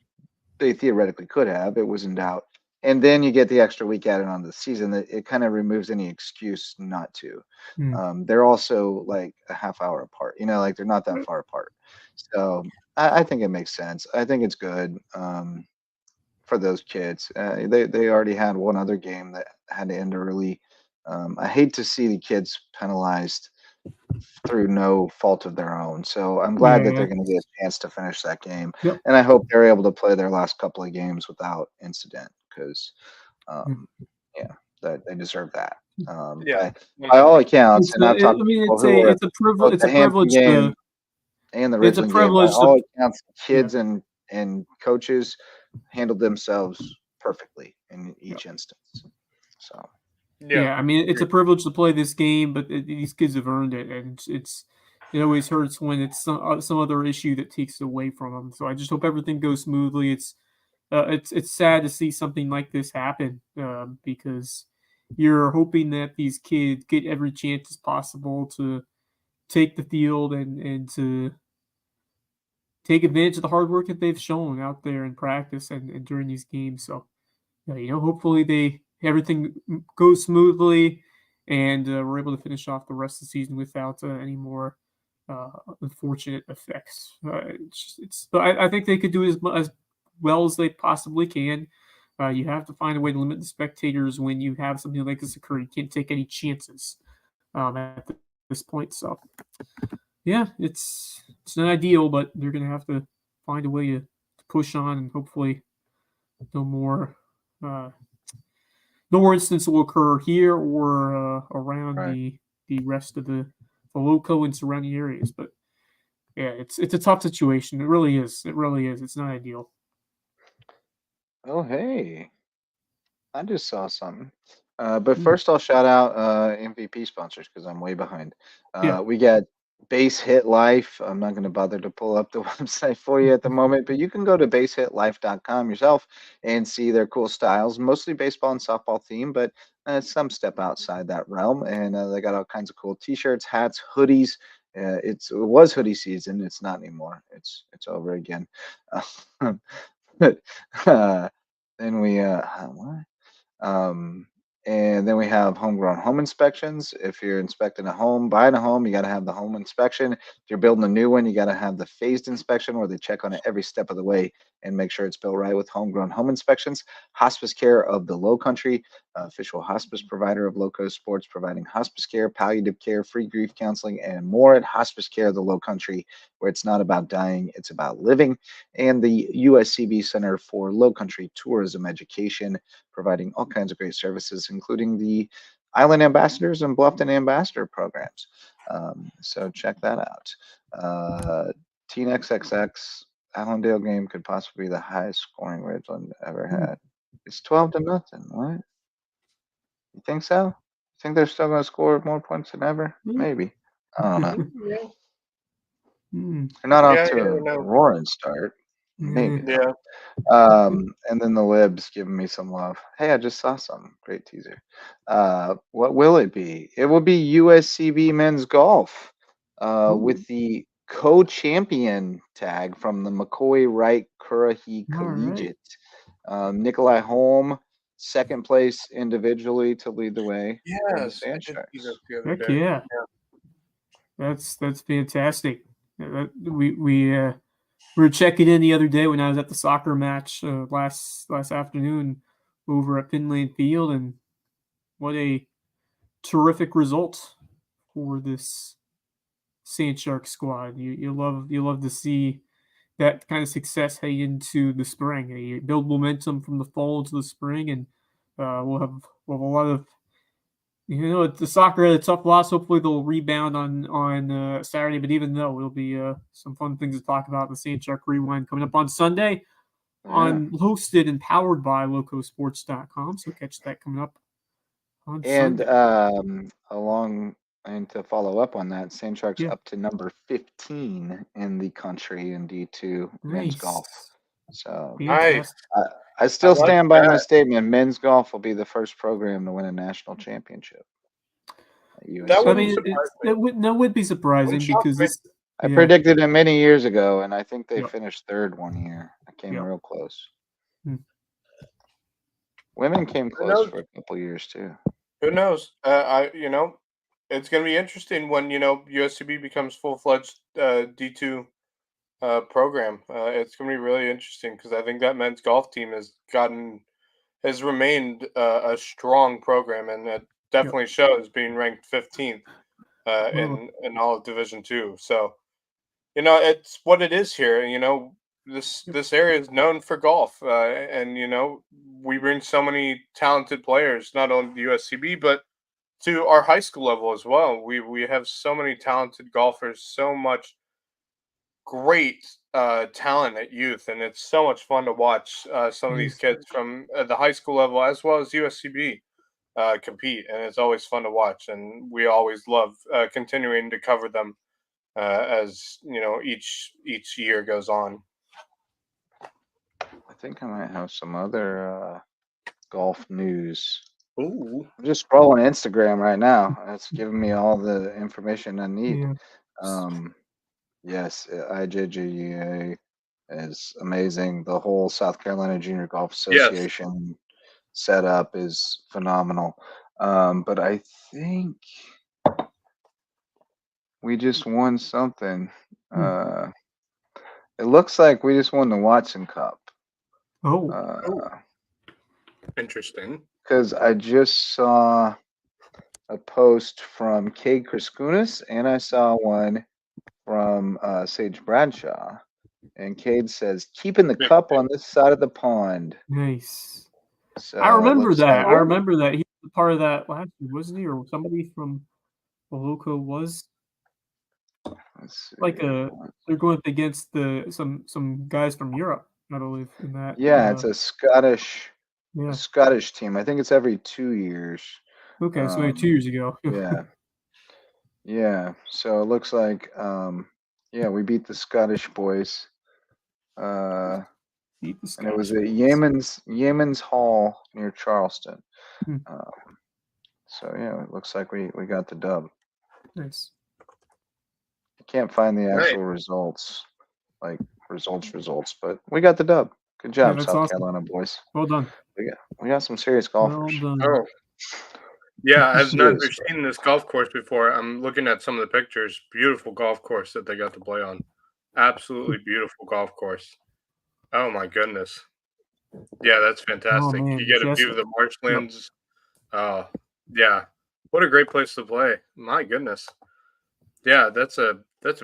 they theoretically could have. It was in doubt. And then you get the extra week added on the season. That it kind of removes any excuse not to. They're also like a half hour apart. Like they're not that far apart. So I think it makes sense. I think it's good for those kids. They already had one other game that had to end early. I hate to see the kids penalized through no fault of their own. So I'm glad that they're going to get a chance to finish that game. And I hope they're able to play their last couple of games without incident because, that they deserve that. By all accounts, and I've talked to people who are it's a privilege. It's a privilege game and the Ridgeland game. By all accounts, kids and coaches handled themselves perfectly in each instance. So. Yeah, I mean, it's a privilege to play this game, but these kids have earned it, and it always hurts when it's some other issue that takes it away from them. So I just hope everything goes smoothly. It's sad to see something like this happen because you're hoping that these kids get every chance as possible to take the field and to take advantage of the hard work that they've shown out there in practice and during these games. So, hopefully everything goes smoothly, and we're able to finish off the rest of the season without any more unfortunate effects. But I think they could do as well as they possibly can. You have to find a way to limit the spectators when you have something like this occur. You can't take any chances at this point. So, yeah, it's not ideal, but they're going to have to find a way to push on, and hopefully no more incidents will occur here or around the rest of the Lowco and surrounding areas. But yeah, it's a tough situation. It really is. It's not ideal. Oh, hey, I just saw something. But first I'll shout out MVP sponsors because I'm way behind. We got Base Hit Life. I'm not going to bother to pull up the website for you at the moment, but you can go to basehitlife.com yourself and see their cool styles, mostly baseball and softball theme, but some step outside that realm. And they got all kinds of cool t-shirts, hats, hoodies. It was hoodie season. It's not anymore. It's over again. But then we what? And then we have homegrown home inspections. If you're inspecting a home, buying a home, you got to have the home inspection. If you're building a new one, you got to have the phased inspection where they check on it every step of the way and make sure it's built right with homegrown home inspections. Hospice Care of the Low Country, official hospice provider of LowcoSports, providing hospice care, palliative care, free grief counseling, and more at Hospice Care of the Low Country, where it's not about dying, it's about living. And the USCB Center for Low Country Tourism Education, providing all kinds of great services, including the Island Ambassadors and Bluffton Ambassador programs. So check that out. Teen XXX Allendale game could possibly be the highest scoring Ridgeland ever had. It's 12-0. What? You think so? You think they're still going to score more points than ever? Maybe. I don't know. They're not off to a roaring start. Maybe. Yeah. And then the Libs giving me some love. Hey, I just saw something. Great teaser. What will it be? It will be USCB men's golf with the co-champion tag from the McCoy Wright Currahee All right. Collegiate. Nikolai Holm, second place individually to lead the way for the Yes, I Sand did Sharks. see this the other Heck day. yeah. That's fantastic. We were checking in the other day when I was at the soccer match last afternoon over at Finland Field, and what a terrific result for this Sand Shark squad. You love to see that kind of success heading into the spring. You build momentum from the fall to the spring, and we'll have a lot of the soccer had a tough loss. Hopefully they'll rebound on Saturday. But even though it'll be some fun things to talk about, the Sand Shark Rewind coming up on Sunday, hosted and powered by LowcoSports.com. So catch that coming up on Sunday. And to follow up on that, Sand Sharks Yeah. up to number 15 in the country in D2 men's golf. So Nice. I still like stand by my that. statement. Men's golf will be the first program to win a national championship. That I wouldn't mean, surprise me. that would be surprising Wouldn't shock because me. this. I predicted it many years ago, and I think they Yep. finished third one year. I came Yep. real close. Hmm. Women came close for a couple years too. Who knows? It's going to be interesting when USCB becomes full-fledged D2 program. It's going to be really interesting because I think that men's golf team has remained a strong program, and it definitely shows being ranked 15th in all of Division II. So, it's what it is here. This area is known for golf, and we bring so many talented players, not only the USCB but to our high school level as well. We have so many talented golfers, so much great talent at youth, and it's so much fun to watch some of these kids from the high school level as well as USCB compete, and it's always fun to watch. And we always love continuing to cover them as each year goes on. I think I might have some other golf news. Ooh. I'm just scrolling Instagram right now. It's giving me all the information I need. Yes, IJGA is amazing. The whole South Carolina Junior Golf Association setup is phenomenal. But I think we just won something. It looks like we just won the Watson Cup. Interesting. Because I just saw a post from Cade Kriskunas, and I saw one from Sage Bradshaw. And Cade says, keeping the cup on this side of the pond. Nice. So I remember that. I remember that. He was part of that last year, wasn't he? Or somebody from the Lowco was. Like they're going up against some guys from Europe, I believe, in that. Yeah, it's a Scottish team. I think it's every 2 years. Okay, so maybe 2 years ago. Yeah. So it looks like we beat the Scottish boys. And it was at Yemen's Hall near Charleston. So it looks like we got the dub. Nice. I can't find the actual results, like results, but we got the dub. Good job, South Carolina boys. Well done. We got some serious golfers. Well done. Oh. Yeah, I've never seen this golf course before. I'm looking at some of the pictures. Beautiful golf course that they got to play on. Absolutely beautiful golf course. Oh my goodness. Yeah, that's fantastic. You get a view of the marshlands. Yeah. What a great place to play. My goodness. Yeah, that's a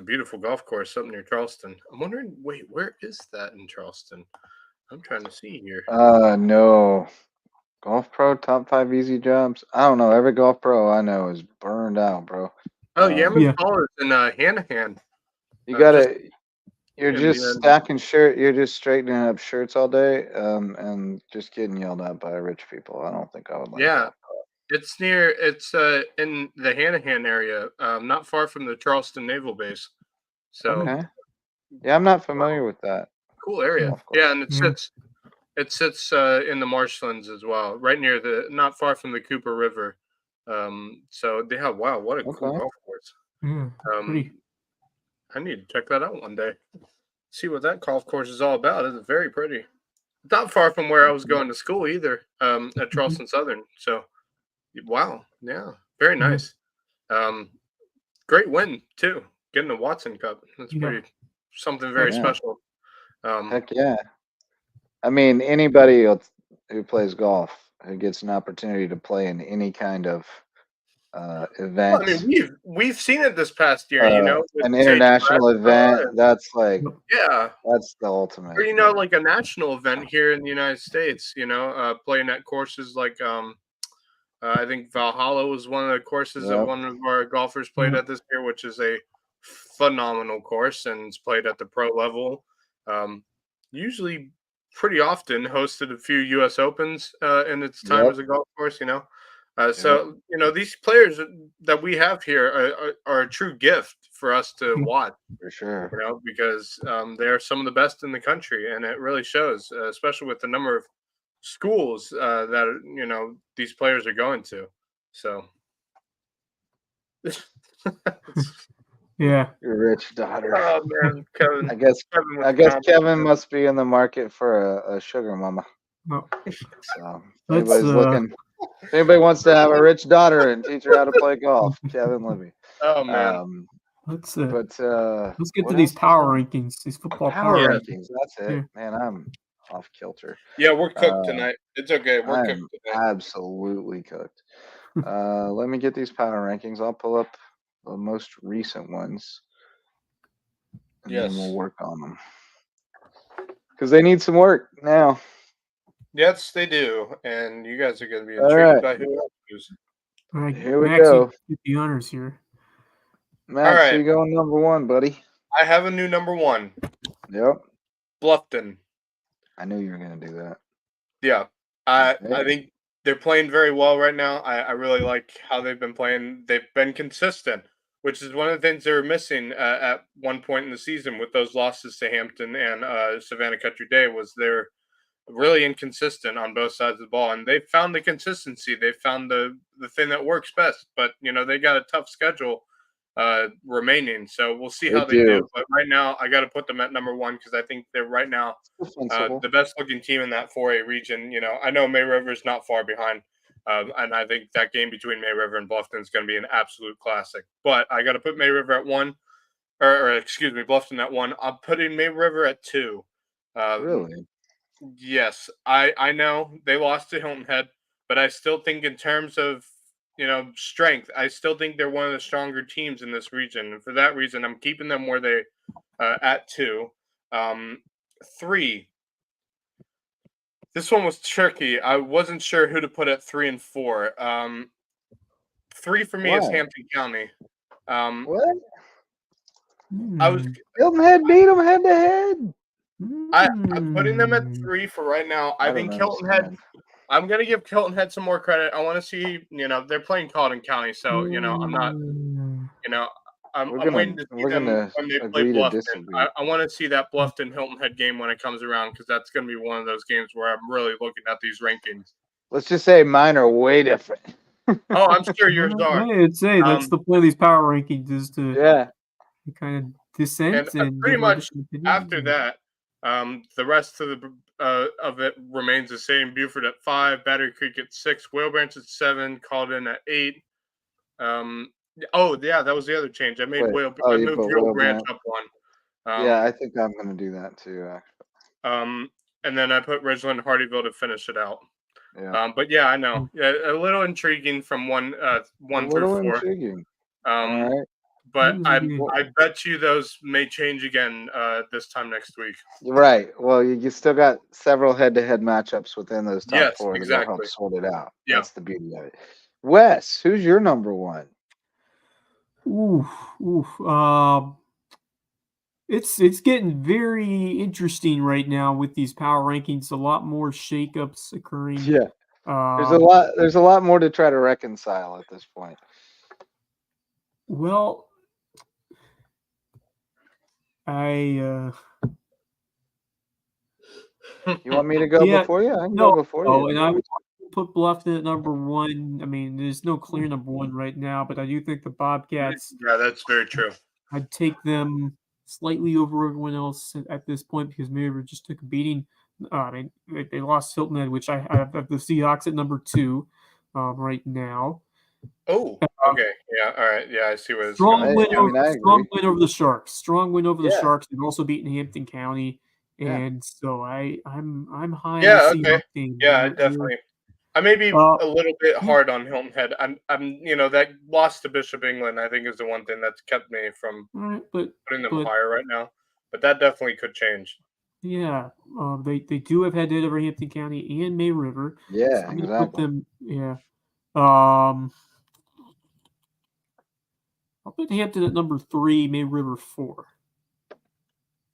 beautiful golf course up near Charleston. I'm wondering, wait, where is that in Charleston? I'm trying to see here. No. Golf Pro top 5 easy jobs. I don't know. Every Golf Pro I know is burned out, bro. Oh, Yemen's Hall is in Hanahan. You gotta. You're just stacking shirt. You're just straightening up shirts all day, and just getting yelled at by rich people. I don't think I would like that. It's near. It's in the Hanahan area, not far from the Charleston Naval Base. So. Okay. Yeah, I'm not familiar with that. Cool area. Yeah, and it sits in the marshlands as well, right near not far from the Cooper River. So wow, what a cool golf course. I need to check that out one day. See what that golf course is all about. It's very pretty. Not far from where I was going to school either, at Charleston Southern. So, wow, yeah, very nice. Great win too, getting the Watson Cup. That's pretty something very special. Heck yeah! I mean, anybody who plays golf who gets an opportunity to play in any kind of event. Well, I mean, we've seen it this past year. With an international event. That's like that's the ultimate. Or like a national event here in the United States. Playing at courses like I think Valhalla was one of the courses that one of our golfers played at this year, which is a phenomenal course and it's played at the pro level. Usually, pretty often hosted a few U.S. Opens in its time as a golf course. So these players that we have here are a true gift for us to watch. For sure. Because they are some of the best in the country, and it really shows, especially with the number of schools that these players are going to. So, yeah, your rich daughter. Oh man, Kevin. I guess Kevin must be in the market for a sugar mama. No. So anybody's looking. If anybody wants to have a rich daughter and teach her how to play golf, Kevin Libby. Oh man. Let's get to these power rankings, these football power rankings. That's it, man. I'm off kilter. Yeah, we're cooked tonight. It's okay. We're cooked tonight. Absolutely cooked. Let me get these power rankings. I'll pull up the most recent ones. And then we'll work on them. Because they need some work now. Yes, they do. And you guys are going to be intrigued by who else. All right, here we go. Get the honors here. Max, you going number one, buddy? I have a new number one. Yep. Bluffton. I knew you were going to do that. Yeah. I think they're playing very well right now. I really like how they've been playing. They've been consistent, which is one of the things they were missing at one point in the season with those losses to Hampton and Savannah Country Day. Was they're really inconsistent on both sides of the ball, and they found the consistency. They found the thing that works best. But they got a tough schedule remaining, so we'll see how they do. But right now, I got to put them at number one because I think they're right now the best looking team in that 4A region. I know May River is not far behind, and I think that game between May River and Bluffton is going to be an absolute classic. But I got to put May River at one, or excuse me, Bluffton at one. I'm putting May River at two. Really? Yes, I know they lost to Hilton Head, but I still think in terms of strength, I still think they're one of the stronger teams in this region. And for that reason, I'm keeping them where they at two. 3. This one was tricky. I wasn't sure who to put at 3 and 4. 3 for me is Hampton County. What? I was Hilton Head beat them head to head. I'm putting them at 3 for right now. I think Hilton Head. I'm gonna give Hilton Head some more credit. I want to see. They're playing Colleton County, so I'm not. I'm waiting to see them when they play Bluffton. I want to see that Bluffton Hilton Head game when it comes around because that's gonna be one of those games where I'm really looking at these rankings. Let's just say mine are way different. Oh, I'm sure yours are. I'd say that's the point of these power rankings is to kind of dissent and pretty much after that. The rest of it remains the same. Buford at 5, Battery Creek at 6, Whale Branch at 7, Colleton at 8. That was the other change. I made I moved Whale Branch up 1. I think I'm going to do that too. Actually. And then I put Ridgeland and Hardyville to finish it out. Yeah. But I know. Yeah, a little intriguing from 1 through 4. Intriguing. All right. But I bet you those may change again this time next week. Right. Well, you still got several head-to-head matchups within those top 4 exactly. to help sort it out. Yeah. That's the beauty of it. Wes, who's your number one? It's getting very interesting right now with these power rankings. A lot more shakeups occurring. Yeah. There's a lot more to try to reconcile at this point. Well, you want me to go before you? I can go before you. And I would put Bluffton at number 1. I mean, there's no clear number 1 right now, but I do think the Bobcats. Yeah, that's very true. I'd take them slightly over everyone else at this point because May River just took a beating. They lost Hilton Head, which I have the Seahawks at number 2 right now. Oh, okay. Yeah, all right. Yeah, I see where this is Strong going. win over the Sharks. Strong win over the Yeah. Sharks. They've also beaten Hampton County, and so I'm high on Yeah, the Seahawks team. Yeah, definitely. I may be a little bit hard on Hilton Head. I'm that loss to Bishop England, I think, is the one thing that's kept me from putting them higher right now. But that definitely could change. Yeah, they do have head-to-head over Hampton County and May River. Yeah, so I'm exactly. Put them, I'll put Hampton at number 3, May River 4.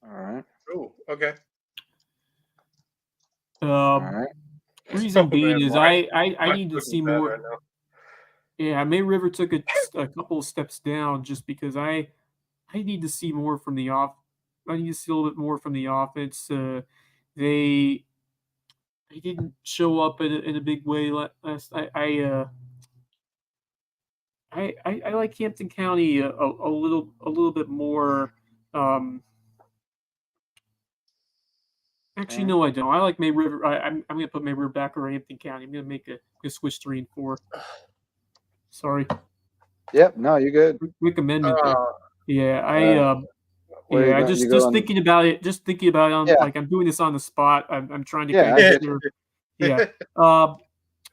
All right. Oh, okay. All right. Reason being is I need to see more. Right now. Yeah, May River took a couple of steps down just because I need to see more from the off. I need to see a little bit more from the offense. They didn't show up in a big way last. I like Hampton County a little bit more. Actually, no, I don't. I like May River. I'm going to put May River back over Hampton County. I'm going to make a switch 3 and 4. Sorry. Yep. No, you're good. Quick amendment there. Yeah. I just thinking about it. Just thinking about it. Like I'm doing this on the spot. I'm trying to kind of sure. Yeah.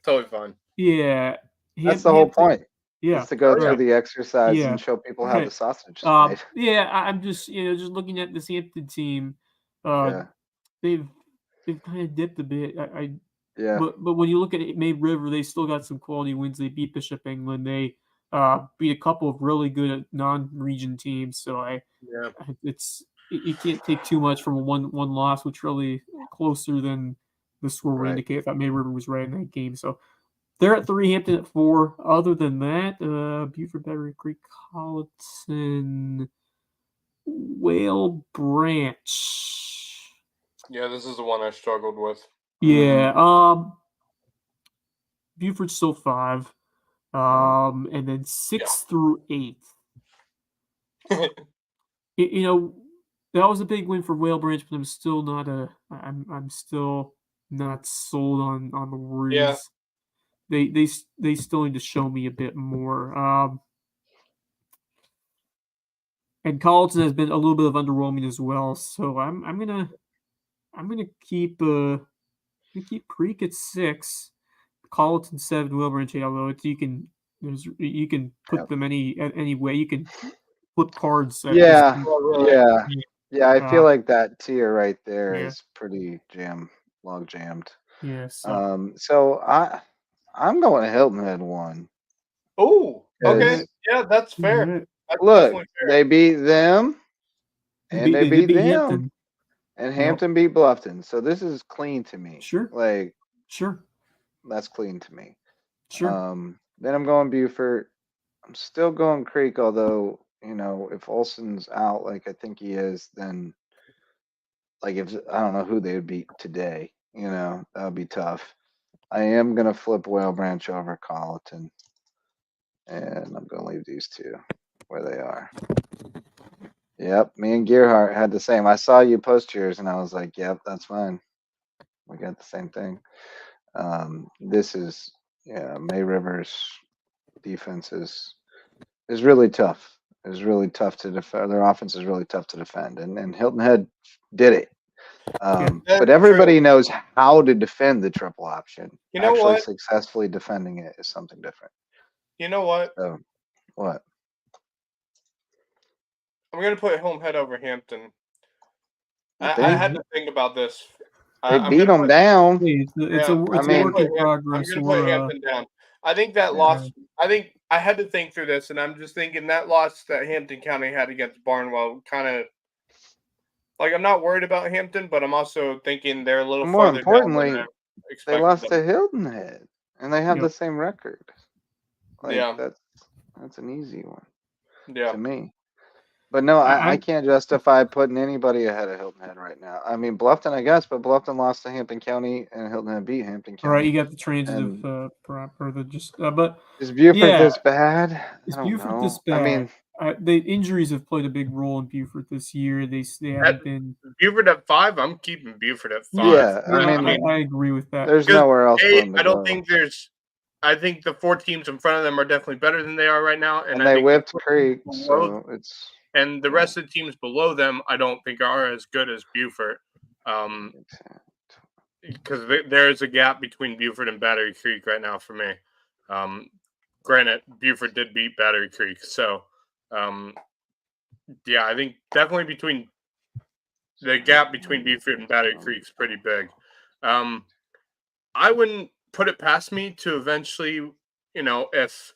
Totally fine. Yeah. That's the whole point. Yeah. It's to go through the exercise and show people how the sausage is made. Yeah. I'm just just looking at this Hampton team. They've kind of dipped a bit. But when you look at it, May River, they still got some quality wins. They beat Bishop England. They beat a couple of really good non-region teams. So you can't take too much from a one loss, which really closer than the score would indicate. I thought May River was right in that game. So they're at 3, Hampton at 4. Other than that, Beaufort, Battery Creek, Colleton, Whale Branch. Yeah, this is the one I struggled with. Yeah, Beaufort's still 5, and then 6 through 8. That was a big win for Whale Branch, but I'm still not sold on the Warriors. Yeah. They still need to show me a bit more. And Colleton has been a little bit of underwhelming as well, so I'm gonna keep Creek at 6, Colleton 7, Whale Branch 8. Although you can put them any way. You can flip cards. I feel like that tier right there is pretty log jammed. Yeah. So I'm going to Hilton Head 1. Oh, okay. Yeah, that's fair. Mm-hmm. Look, they beat them, and they beat them, Hampton. And Hampton beat Bluffton. So this is clean to me. Sure. Sure. That's clean to me. Sure. Then I'm going Beaufort. I'm still going Creek, although, if Olson's out like I think he is, then if I don't know who they would beat today, that would be tough. I am gonna flip Whale Branch over Colleton. And I'm gonna leave these two where they are. Yep, me and Gearhart had the same. I saw you post yours, and I was like, "Yep, that's fine. We got the same thing." This is May River's defense is really tough. It's really tough to defend. Their offense is really tough to defend, and Hilton Head did it. But everybody knows how to defend the triple option. Actually, successfully defending it is something different. You know what? What? I'm going to put Hilton Head over Hampton. I had to think about this. They beat them down. It's a work in progress. I'm going to put Hampton down. I think that loss, I had to think through this, and I'm just thinking that loss that Hampton County had against Barnwell kind of, I'm not worried about Hampton, but I'm also thinking they're a little farther down. More importantly, they lost to Hilton Head, and they have the same record. That's an easy one to me. But no, I can't justify putting anybody ahead of Hilton Head right now. I mean, Bluffton, I guess, but Bluffton lost to Hampton County, and Hilton Head beat Hampton County. All right, you got the transitive proper. But is Beaufort this bad? Is Beaufort this bad? I mean, The injuries have played a big role in Buford this year. They haven't been. Buford at 5. I'm keeping Buford at 5. Yeah, I mean, I agree with that. There's nowhere else for them to I don't go. think there's. I think the 4 teams in front of them are definitely better than they are right now, and I they think whipped Creek, so it's. And the rest of the teams below them, I don't think are as good as Buford, because there is a gap between Buford and Battery Creek right now for me. Granted, Buford did beat Battery Creek, so yeah, I think definitely between the gap between Buford and Battery Creek is pretty big. I wouldn't put it past me to eventually, if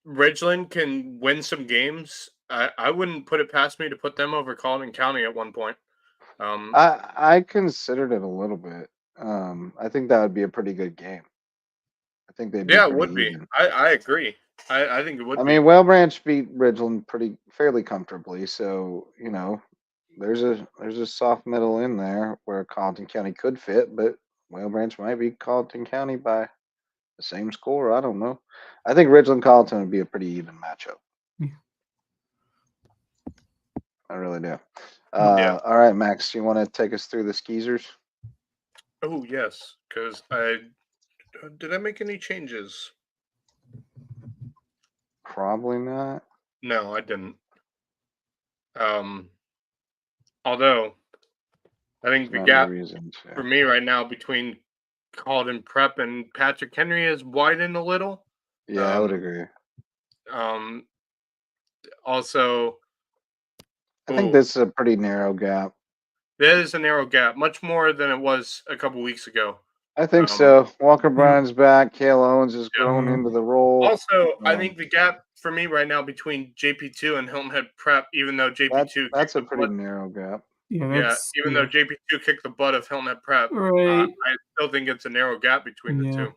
Ridgeland can win some games, I wouldn't put it past me to put them over Colleton County at one point. I considered it a little bit. I think that would be a pretty good game. I think they'd be it would even. be. I agree. I think it would. I mean, Whale Branch beat Ridgeland fairly comfortably, so there's a soft middle in there where Colleton County could fit, but Whale Branch might beat Colleton County by the same score. I don't know. I think Ridgeland Colleton would be a pretty even matchup. I really do. All right, Max, you want to take us through the skeezers? Oh yes, because did I make any changes? Probably not. No, I didn't. Although I think the gap for me right now between Colleton Prep and Patrick Henry has widened a little. Yeah, I would agree. Also, I think this is a pretty narrow gap. That is a narrow gap, much more than it was a couple weeks ago. I think so. Walker Bryan's back. Cale Owens is growing into the role. Also, I think the gap for me right now between JP2 and Hilton Head Prep, even though JP2 that's a pretty narrow gap. Yeah, even though JP2 kicked the butt of Hilton Head Prep, right. I still think it's a narrow gap between the two.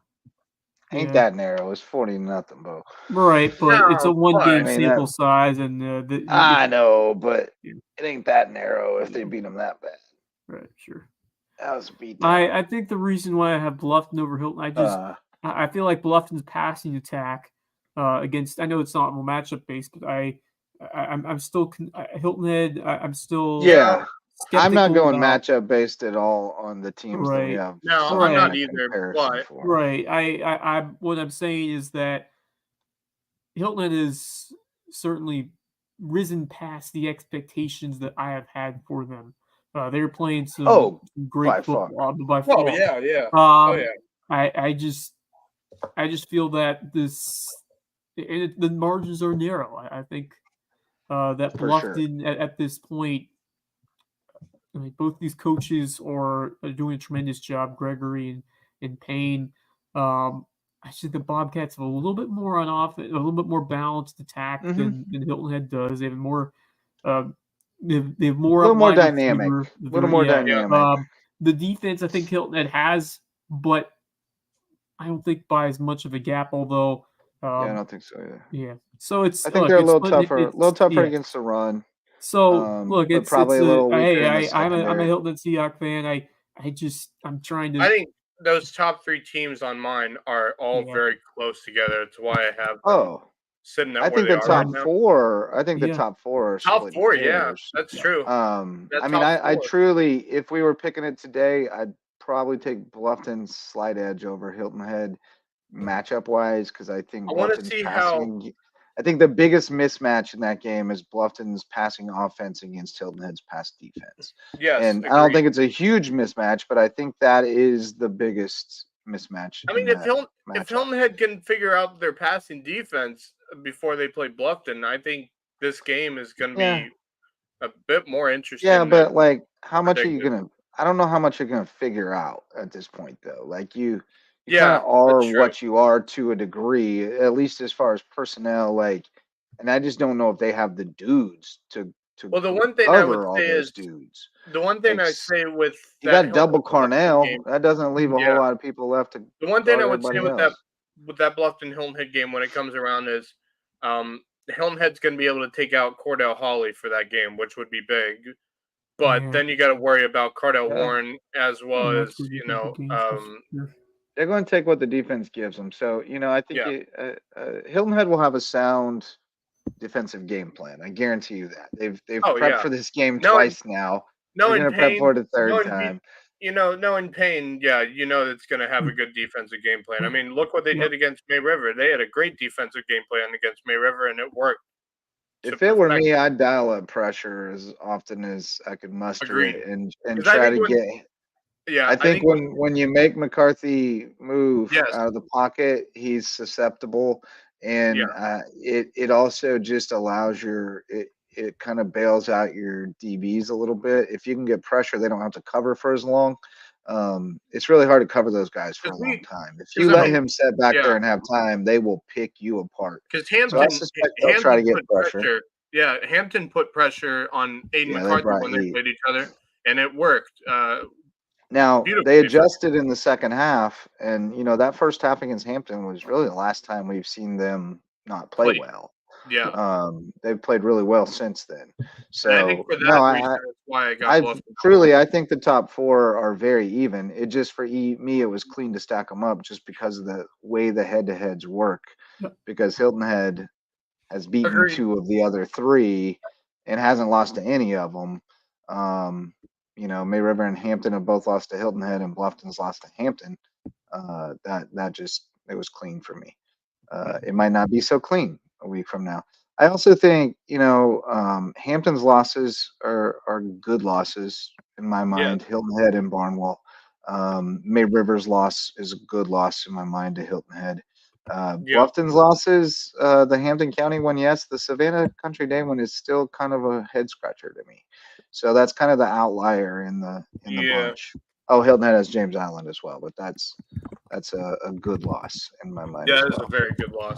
Ain't that narrow? It's 40-0, Bo. Right, but it's a one-game sample size, and I know, but it ain't that narrow if they beat them that bad. Right, sure. That was a beat. I think the reason why I have Bluffton over Hilton, I feel like Bluffton's passing attack against. I know it's not matchup based, but I'm still Hilton Head. I'm still I'm not going matchup based at all on the teams that we have. No, I'm not either. Right. I what I'm saying is that Hilton Head has certainly risen past the expectations that I have had for them. They're playing some great football by far. I just feel that the margins are narrow. I think that Bluffton at this point. I mean, both these coaches are doing a tremendous job, Gregory and Payne. I think the Bobcats have a little bit more on offense, a little bit more balanced attack than Hilton Head does. They have more. They have more. A little more dynamic. A little more dynamic. The defense, I think Hilton Head has, but I don't think by as much of a gap. Although, I don't think so either. Yeah, so it's. I think they're a little tougher against the run. So look, it's probably a little weaker. I'm a Hilton Seahawk fan. I'm trying to. I think those top 3 teams on mine are all very close together. That's why I have them sitting at where they are right now. I think the top 4 are top 4. Yeah, that's true. I mean, I truly, if we were picking it today, I'd probably take Bluffton's slight edge over Hilton Head matchup wise because I think I think the biggest mismatch in that game is Bluffton's passing offense against Hilton Head's pass defense. Yes, and agreed. I don't think it's a huge mismatch, but I think that is the biggest mismatch. I mean, if Hilton Head can figure out their passing defense before they play Bluffton, I think this game is going to be a bit more interesting. Yeah, but like, how much are you going to? I don't know how much you're going to figure out at this point, though. Like you kind of are what you are to a degree, at least as far as personnel. Like, and I just don't know if they have the dudes to. Well, the one thing I would say is dudes. The one thing I say with you got double Carnell, that doesn't leave a whole lot of people left to. The one thing I would say with that Bluffton Hilton Head game when it comes around is, Hilton Head's going to be able to take out Cordell Hawley for that game, which would be big. But then you got to worry about Cardell Warren as well as they're going to take what the defense gives them. So I think Hilton Head will have a sound defensive game plan. I guarantee you that. They've Oh prepped yeah. for this game Knowing twice now. They're knowing going to prep for Payne, it a third knowing time. knowing Payne, yeah, it's going to have a good defensive game plan. I mean, look what they Yep. did against May River. They had a great defensive game plan against May River, and it worked. If it were me, I'd dial up pressure as often as I could muster Agreed. it and 'Cause try to get. Yeah, I think when you make McCarthy move Yes. out of the pocket, he's susceptible, and Yeah. it also just allows it kind of bails out your DBs a little bit. If you can get pressure, they don't have to cover for as long. It's really hard to cover those guys for a long time. If you let him sit back there and have time, they will pick you apart. Because So I suspect they'll try to get pressure. Yeah, Hampton put pressure on Aiden McCarthy when they played each other, and it worked. Now they adjusted in the second half, and that first half against Hampton was really the last time we've seen them not play well. Yeah. They've played really well since then. So and I think for that reason, that's why I got Bluffton. I think the top four are very even. It just for me, it was clean to stack them up just because of the way the head-to-heads work. Because Hilton Head has beaten two of the other three and hasn't lost to any of them. May River and Hampton have both lost to Hilton Head, and Bluffton's lost to Hampton. It was clean for me. It might not be so clean a week from now. I also think Hampton's losses are good losses in my mind. Hilton Head and Barnwell. May River's loss is a good loss in my mind to Hilton Head. Bluffton's losses, the Hampton County one, yes. The Savannah Country Day one is still kind of a head scratcher to me. So that's kind of the outlier in the bunch. Oh, Hilton Head has James Island as well, but that's a good loss in my mind. Yeah, it's a very good loss.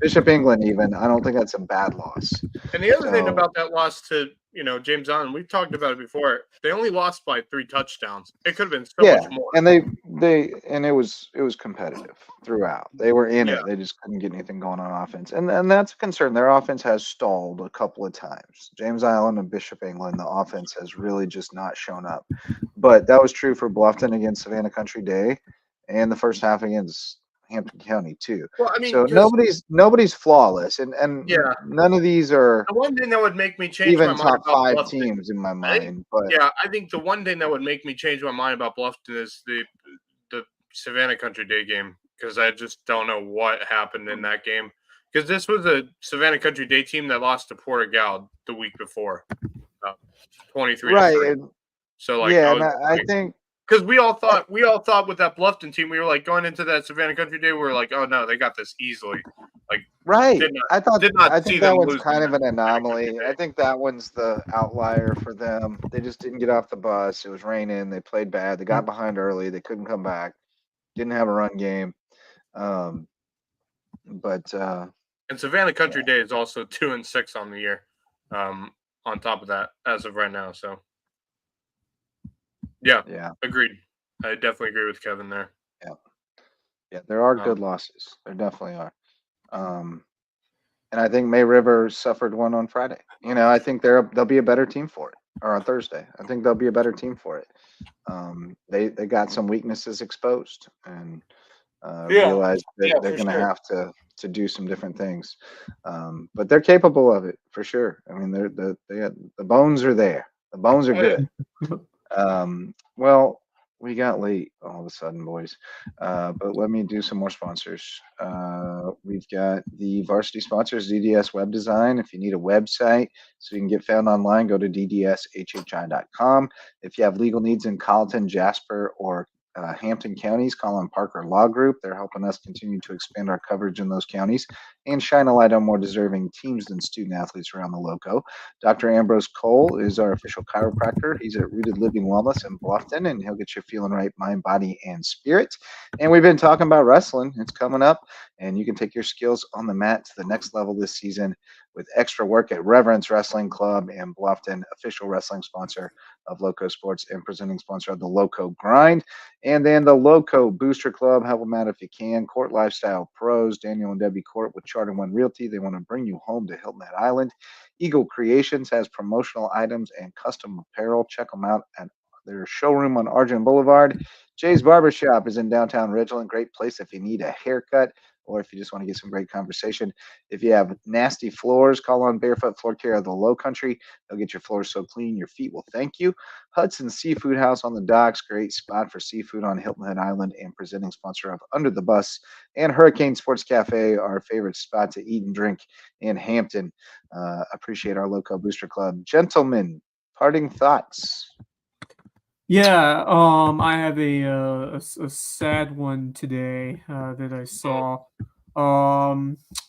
Bishop England, even, I don't think that's a bad loss. And the other thing about that loss to James Island, we've talked about it before. They only lost by 3 touchdowns. It could have been so much more. And it was competitive throughout. They were in it. They just couldn't get anything going on offense, and that's a concern. Their offense has stalled a couple of times. James Island and Bishop England, the offense has really just not shown up. But that was true for Bluffton against Savannah Country Day, and the first half against Hampton County too. Well, I mean, so nobody's flawless, and none of these are. The one thing that would make me change even my mind top about 5 Bluffton, teams in my mind. I think the one thing that would make me change my mind about Bluffton is the Savannah Country Day game, because I just don't know what happened in that game. Because this was a Savannah Country Day team that lost to Portugal the week before, 23. Right. So I think. Because we all thought with that Bluffton team, we were like going into that Savannah Country Day, we were like, oh no, they got this easily. I think that one's kind of an anomaly. I think that one's the outlier for them. They just didn't get off the bus. It was raining. They played bad. They got behind early. They couldn't come back. Didn't have a run game. And Savannah Country Day is also 2-6 on the year. On top of that, as of right now, so. Yeah. Agreed. I definitely agree with Kevin there. Yeah, there are good losses. There definitely are. And I think May River suffered one on Friday. I think they'll be a better team for it, or on Thursday. I think they'll be a better team for it. They got some weaknesses exposed and realized that they're going to have to do some different things. But they're capable of it for sure. I mean, the bones are there. The bones are good. Well, we got late all of a sudden, boys. But let me do some more sponsors. We've got the varsity sponsors, DDS Web Design. If you need a website so you can get found online, go to ddshhi.com. If you have legal needs in Colleton, Jasper, or Hampton counties, call on Parker Law Group. They're helping us continue to expand our coverage in those counties and shine a light on more deserving teams than student athletes around the Loco. Dr. Ambrose Cole is our official chiropractor. He's at Rooted Living Wellness in Bluffton, and he'll get you feeling right, mind, body, and spirit. And we've been talking about wrestling. It's coming up, and you can take your skills on the mat to the next level this season with extra work at Reverence Wrestling Club in Bluffton, official wrestling sponsor of LowcoSports and presenting sponsor of the Loco Grind. And then the Loco Booster Club, help them out if you can. Court Lifestyle Pros, Daniel and Debbie Court with Charter One Realty. They want to bring you home to Hilton Head Island. Eagle Creations has promotional items and custom apparel. Check them out at their showroom on Argent Boulevard. Jay's Barbershop is in downtown Ridgeland. Great place if you need a haircut or if you just want to get some great conversation. If you have nasty floors, call on Barefoot Floor Care of the Low Country. They'll get your floors so clean your feet will thank you. Hudson Seafood House on the docks, great spot for seafood on Hilton Head Island, and presenting sponsor of Under the Bus. And Hurricane Sports Cafe, our favorite spot to eat and drink in Hampton. Appreciate our Loco Booster Club. Gentlemen, parting thoughts. Yeah, I have a sad one today that I saw.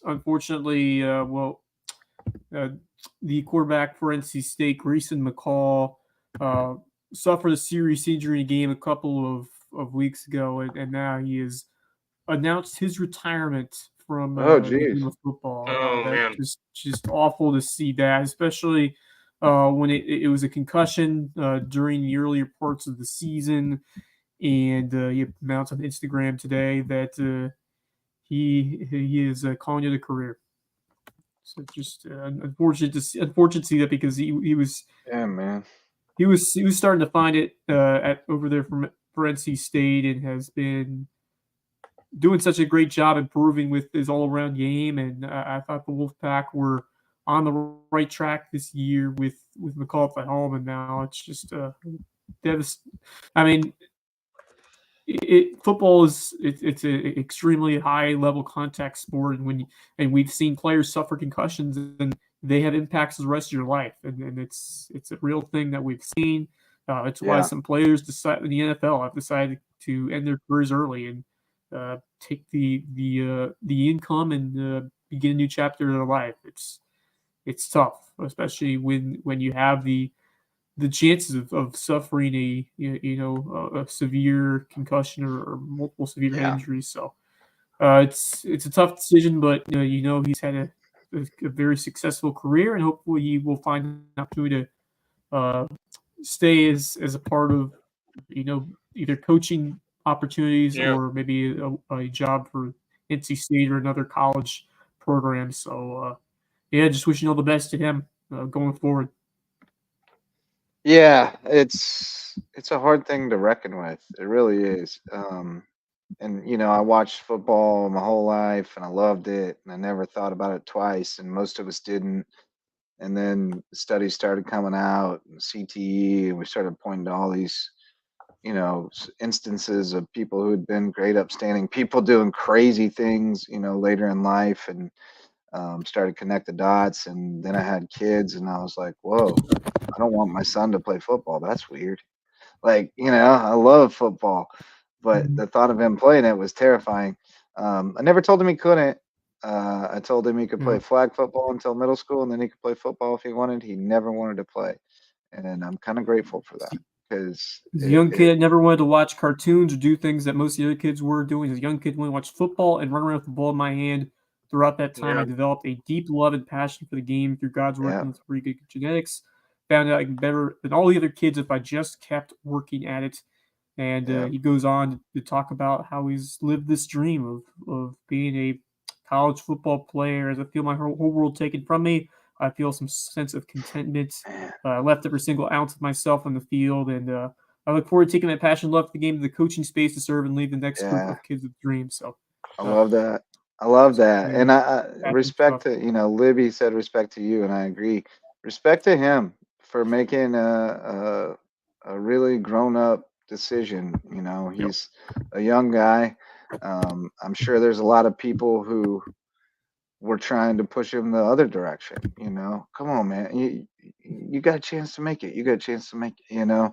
Unfortunately, the quarterback for NC State, Grayson McCall, suffered a serious injury in a game a couple of weeks ago, and now he has announced his retirement from the game of football. Man, just awful to see that, especially when it was a concussion during the earlier parts of the season, and he announced on Instagram today that he is calling it a career. So just unfortunate to see that, because he was he was starting to find it over there for NC State, and has been doing such a great job improving with his all-around game, and I thought the Wolfpack were on the right track this year with McCall at the helm, and now it's just devastating. I mean, football is it's an extremely high-level contact sport, and we've seen players suffer concussions, and they have impacts the rest of your life, and it's a real thing that we've seen. It's why some players in the NFL have decided to end their careers early and take the income and begin a new chapter of their life. It's tough, especially when you have the chances of suffering a severe concussion or multiple severe head injuries. So it's a tough decision, but he's had a very successful career, and hopefully he will find an opportunity to stay as a part of either coaching opportunities or maybe a job for NC State or another college program. So just wishing all the best to him going forward. Yeah, it's a hard thing to reckon with. It really is. And I watched football my whole life, and I loved it, and I never thought about it twice, and most of us didn't. And then studies started coming out, and CTE, and we started pointing to all these instances of people who had been great upstanding people doing crazy things later in life, and started to connect the dots. And then I had kids, and I was like, whoa, I don't want my son to play football. That's weird. Like, I love football, but the thought of him playing it was terrifying. I never told him he couldn't. I told him he could play flag football until middle school, and then he could play football if he wanted. He never wanted to play, and I'm kind of grateful for that. Because as a young kid, never wanted to watch cartoons or do things that most of the other kids were doing. As a young kid, wanted to watch football and run around with the ball in my hand. Throughout that time, I developed a deep love and passion for the game through God's work with pretty good genetics. Found out I can better than all the other kids if I just kept working at it. And he goes on to talk about how he's lived this dream of being a college football player. As I feel my whole world taken from me, I feel some sense of contentment. I left every single ounce of myself on the field, and I look forward to taking that passion, love for the game, to the coaching space to serve and lead the next group of kids with dreams. So I love that. And I respect to Libby said respect to you, and I agree. Respect to him for making a really grown up decision. He's a young guy. I'm sure there's a lot of people who were trying to push him the other direction. Come on, man, you got a chance to make it. You got a chance to make it.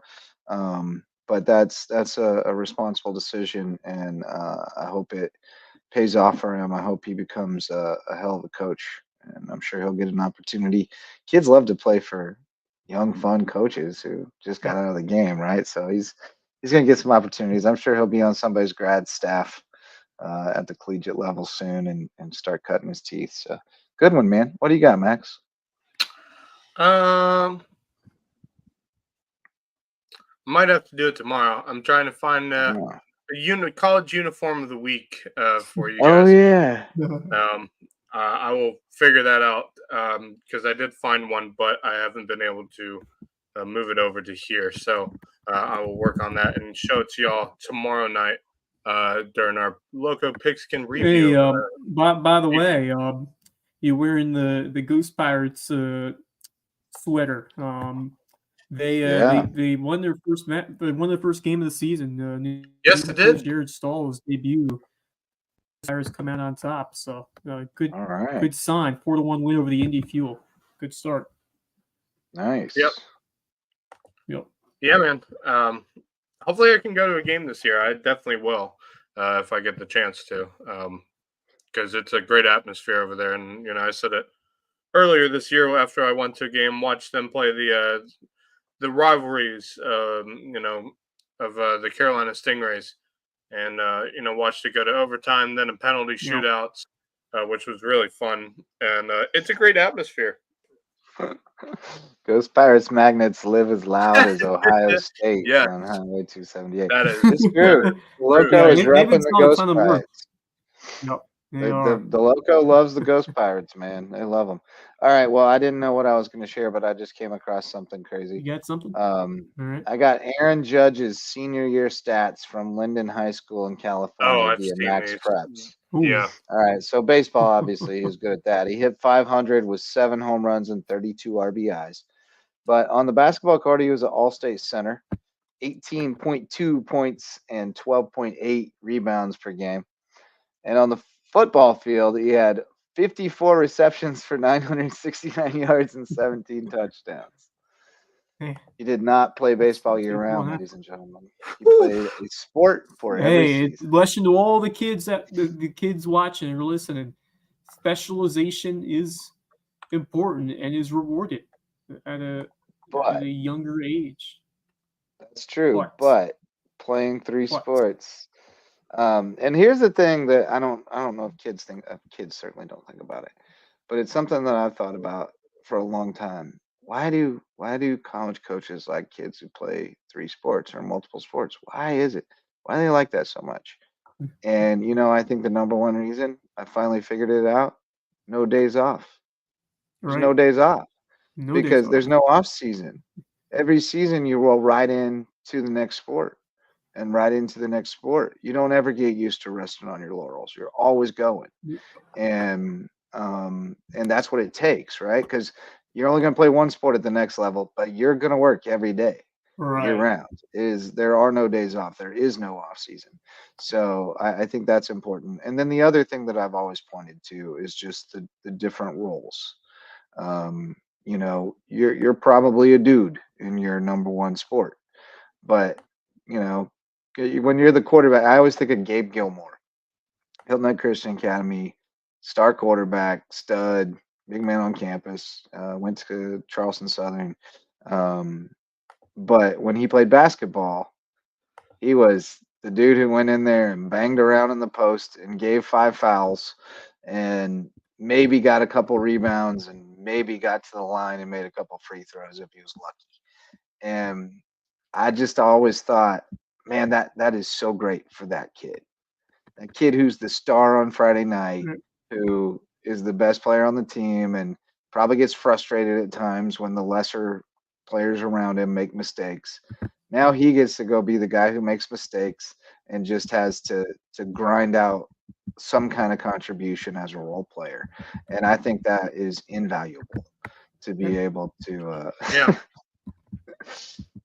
But that's a responsible decision, and I hope it pays off for him. I hope he becomes a hell of a coach, and I'm sure he'll get an opportunity. Kids love to play for young, fun coaches who just got out of the game, right? So he's going to get some opportunities. I'm sure he'll be on somebody's grad staff at the collegiate level soon and start cutting his teeth. So good one, man. What do you got, Max? Might have to do it tomorrow. I'm trying to find a college uniform of the week for you guys. Oh yeah. I will figure that out because I did find one, but I haven't been able to move it over to here. So I will work on that and show it to y'all tomorrow night. during our Loco Pigskin review. Hey, by the way, you're wearing the Ghost Pirates sweater. They won their first They won the first game of the season. Yes, they did. Jared Stahl's debut. Pirates come out on top, so good sign. 4-1 win over the Indy Fuel. Good start. Nice. Yep. Yeah, man. Hopefully, I can go to a game this year. I definitely will if I get the chance to, because it's a great atmosphere over there. And I said it earlier this year after I went to a game, watched them play the rivalries, of the Carolina Stingrays, and watched it go to overtime, then a penalty shootouts, which was really fun, and it's a great atmosphere. Ghost Pirates magnets live as loud as Ohio State on Highway 278. That is it's true. Loco is repping the Ghost Pirates. Yep. The Loco loves the Ghost Pirates, man. They love them. All right. Well, I didn't know what I was going to share, but I just came across something crazy. You got something? All right. I got Aaron Judge's senior year stats from Linden High School in California via Max Preps. Yeah. All right. So baseball, obviously, he was good at that. He hit 500 with 7 home runs and 32 RBIs. But on the basketball court, he was an all-state center, 18.2 points and 12.8 rebounds per game. And on the football field, he had 54 receptions for 969 yards and 17 touchdowns. He did not play baseball year-round, ladies and gentlemen. He played a sport for every season. Lesson to all the kids the kids watching or listening. Specialization is important and is rewarded at a younger age. That's true, but playing 3 sports. And here's the thing that I don't know if kids think. Kids certainly don't think about it, but it's something that I've thought about for a long time. Why do college coaches like kids who play 3 sports or multiple sports? Why is it? Why do they like that so much? And I think the number one reason, I finally figured it out: no days off. There's no days off because there's no off season. Every season you roll right into the next sport. And right into the next sport. You don't ever get used to resting on your laurels. You're always going, and that's what it takes, right? Because you're only going to play one sport at the next level, but you're going to work every day, year round. There are no days off. There is no off season. So I think that's important. And then the other thing that I've always pointed to is just the different roles. You're probably a dude in your number one sport, but when you're the quarterback, I always think of Gabe Gilmore, Hilton Head Christian Academy, star quarterback, stud, big man on campus, went to Charleston Southern. But when he played basketball, he was the dude who went in there and banged around in the post and gave 5 fouls and maybe got a couple rebounds and maybe got to the line and made a couple free throws if he was lucky. And I just always thought, man, that is so great for that kid. That kid who's the star on Friday night, who is the best player on the team and probably gets frustrated at times when the lesser players around him make mistakes. Now he gets to go be the guy who makes mistakes and just has to grind out some kind of contribution as a role player. And I think that is invaluable to be able to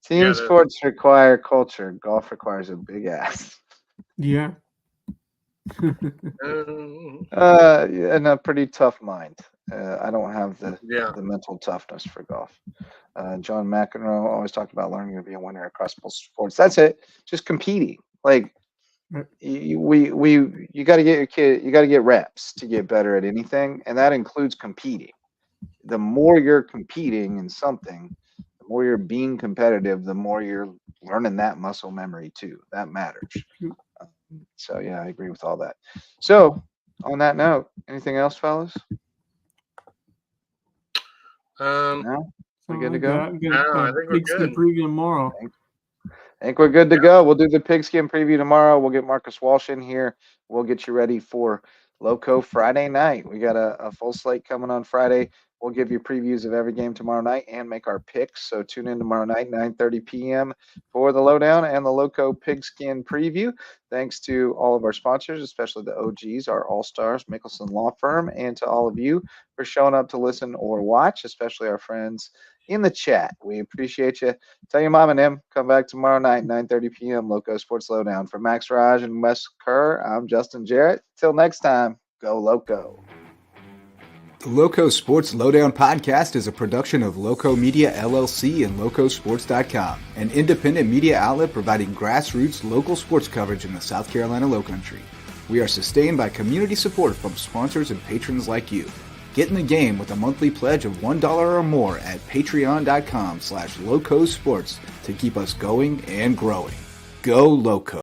Team sports require culture. Golf requires a big ass. Yeah. And a pretty tough mind. I don't have the mental toughness for golf. John McEnroe always talked about learning to be a winner across both sports. That's it. Just competing. Like you got to get your kid. You got to get reps to get better at anything, and that includes competing. The more you're competing in something, the more you're being competitive, the more you're learning that muscle memory too. That matters. So yeah, I agree with all that. So on that note, anything else, fellas? No? We good to go? I think we're good. Preview tomorrow. I think we're good to go. We'll do the pigskin preview tomorrow. We'll get Marcus Walsh in here. We'll get you ready for Loco Friday night. We got a full slate coming on Friday. We'll give you previews of every game tomorrow night and make our picks. So tune in tomorrow night, 9:30 p.m. for the Lowdown and the Loco Pigskin preview. Thanks to all of our sponsors, especially the OGs, our All-Stars, Mickelson Law Firm, and to all of you for showing up to listen or watch, especially our friends in the chat. We appreciate you. Tell your mom and them, come back tomorrow night, 9:30 p.m., Loco Sports Lowdown. For Max Raj and Wes Kerr, I'm Justin Jarrett. Till next time, go Loco. The Loco Sports Lowdown podcast is a production of Loco Media LLC and LowcoSports.com, an independent media outlet providing grassroots local sports coverage in the South Carolina Lowcountry. We are sustained by community support from sponsors and patrons like you. Get in the game with a monthly pledge of $1 or more at patreon.com/LowcoSports to keep us going and growing. Go Loco!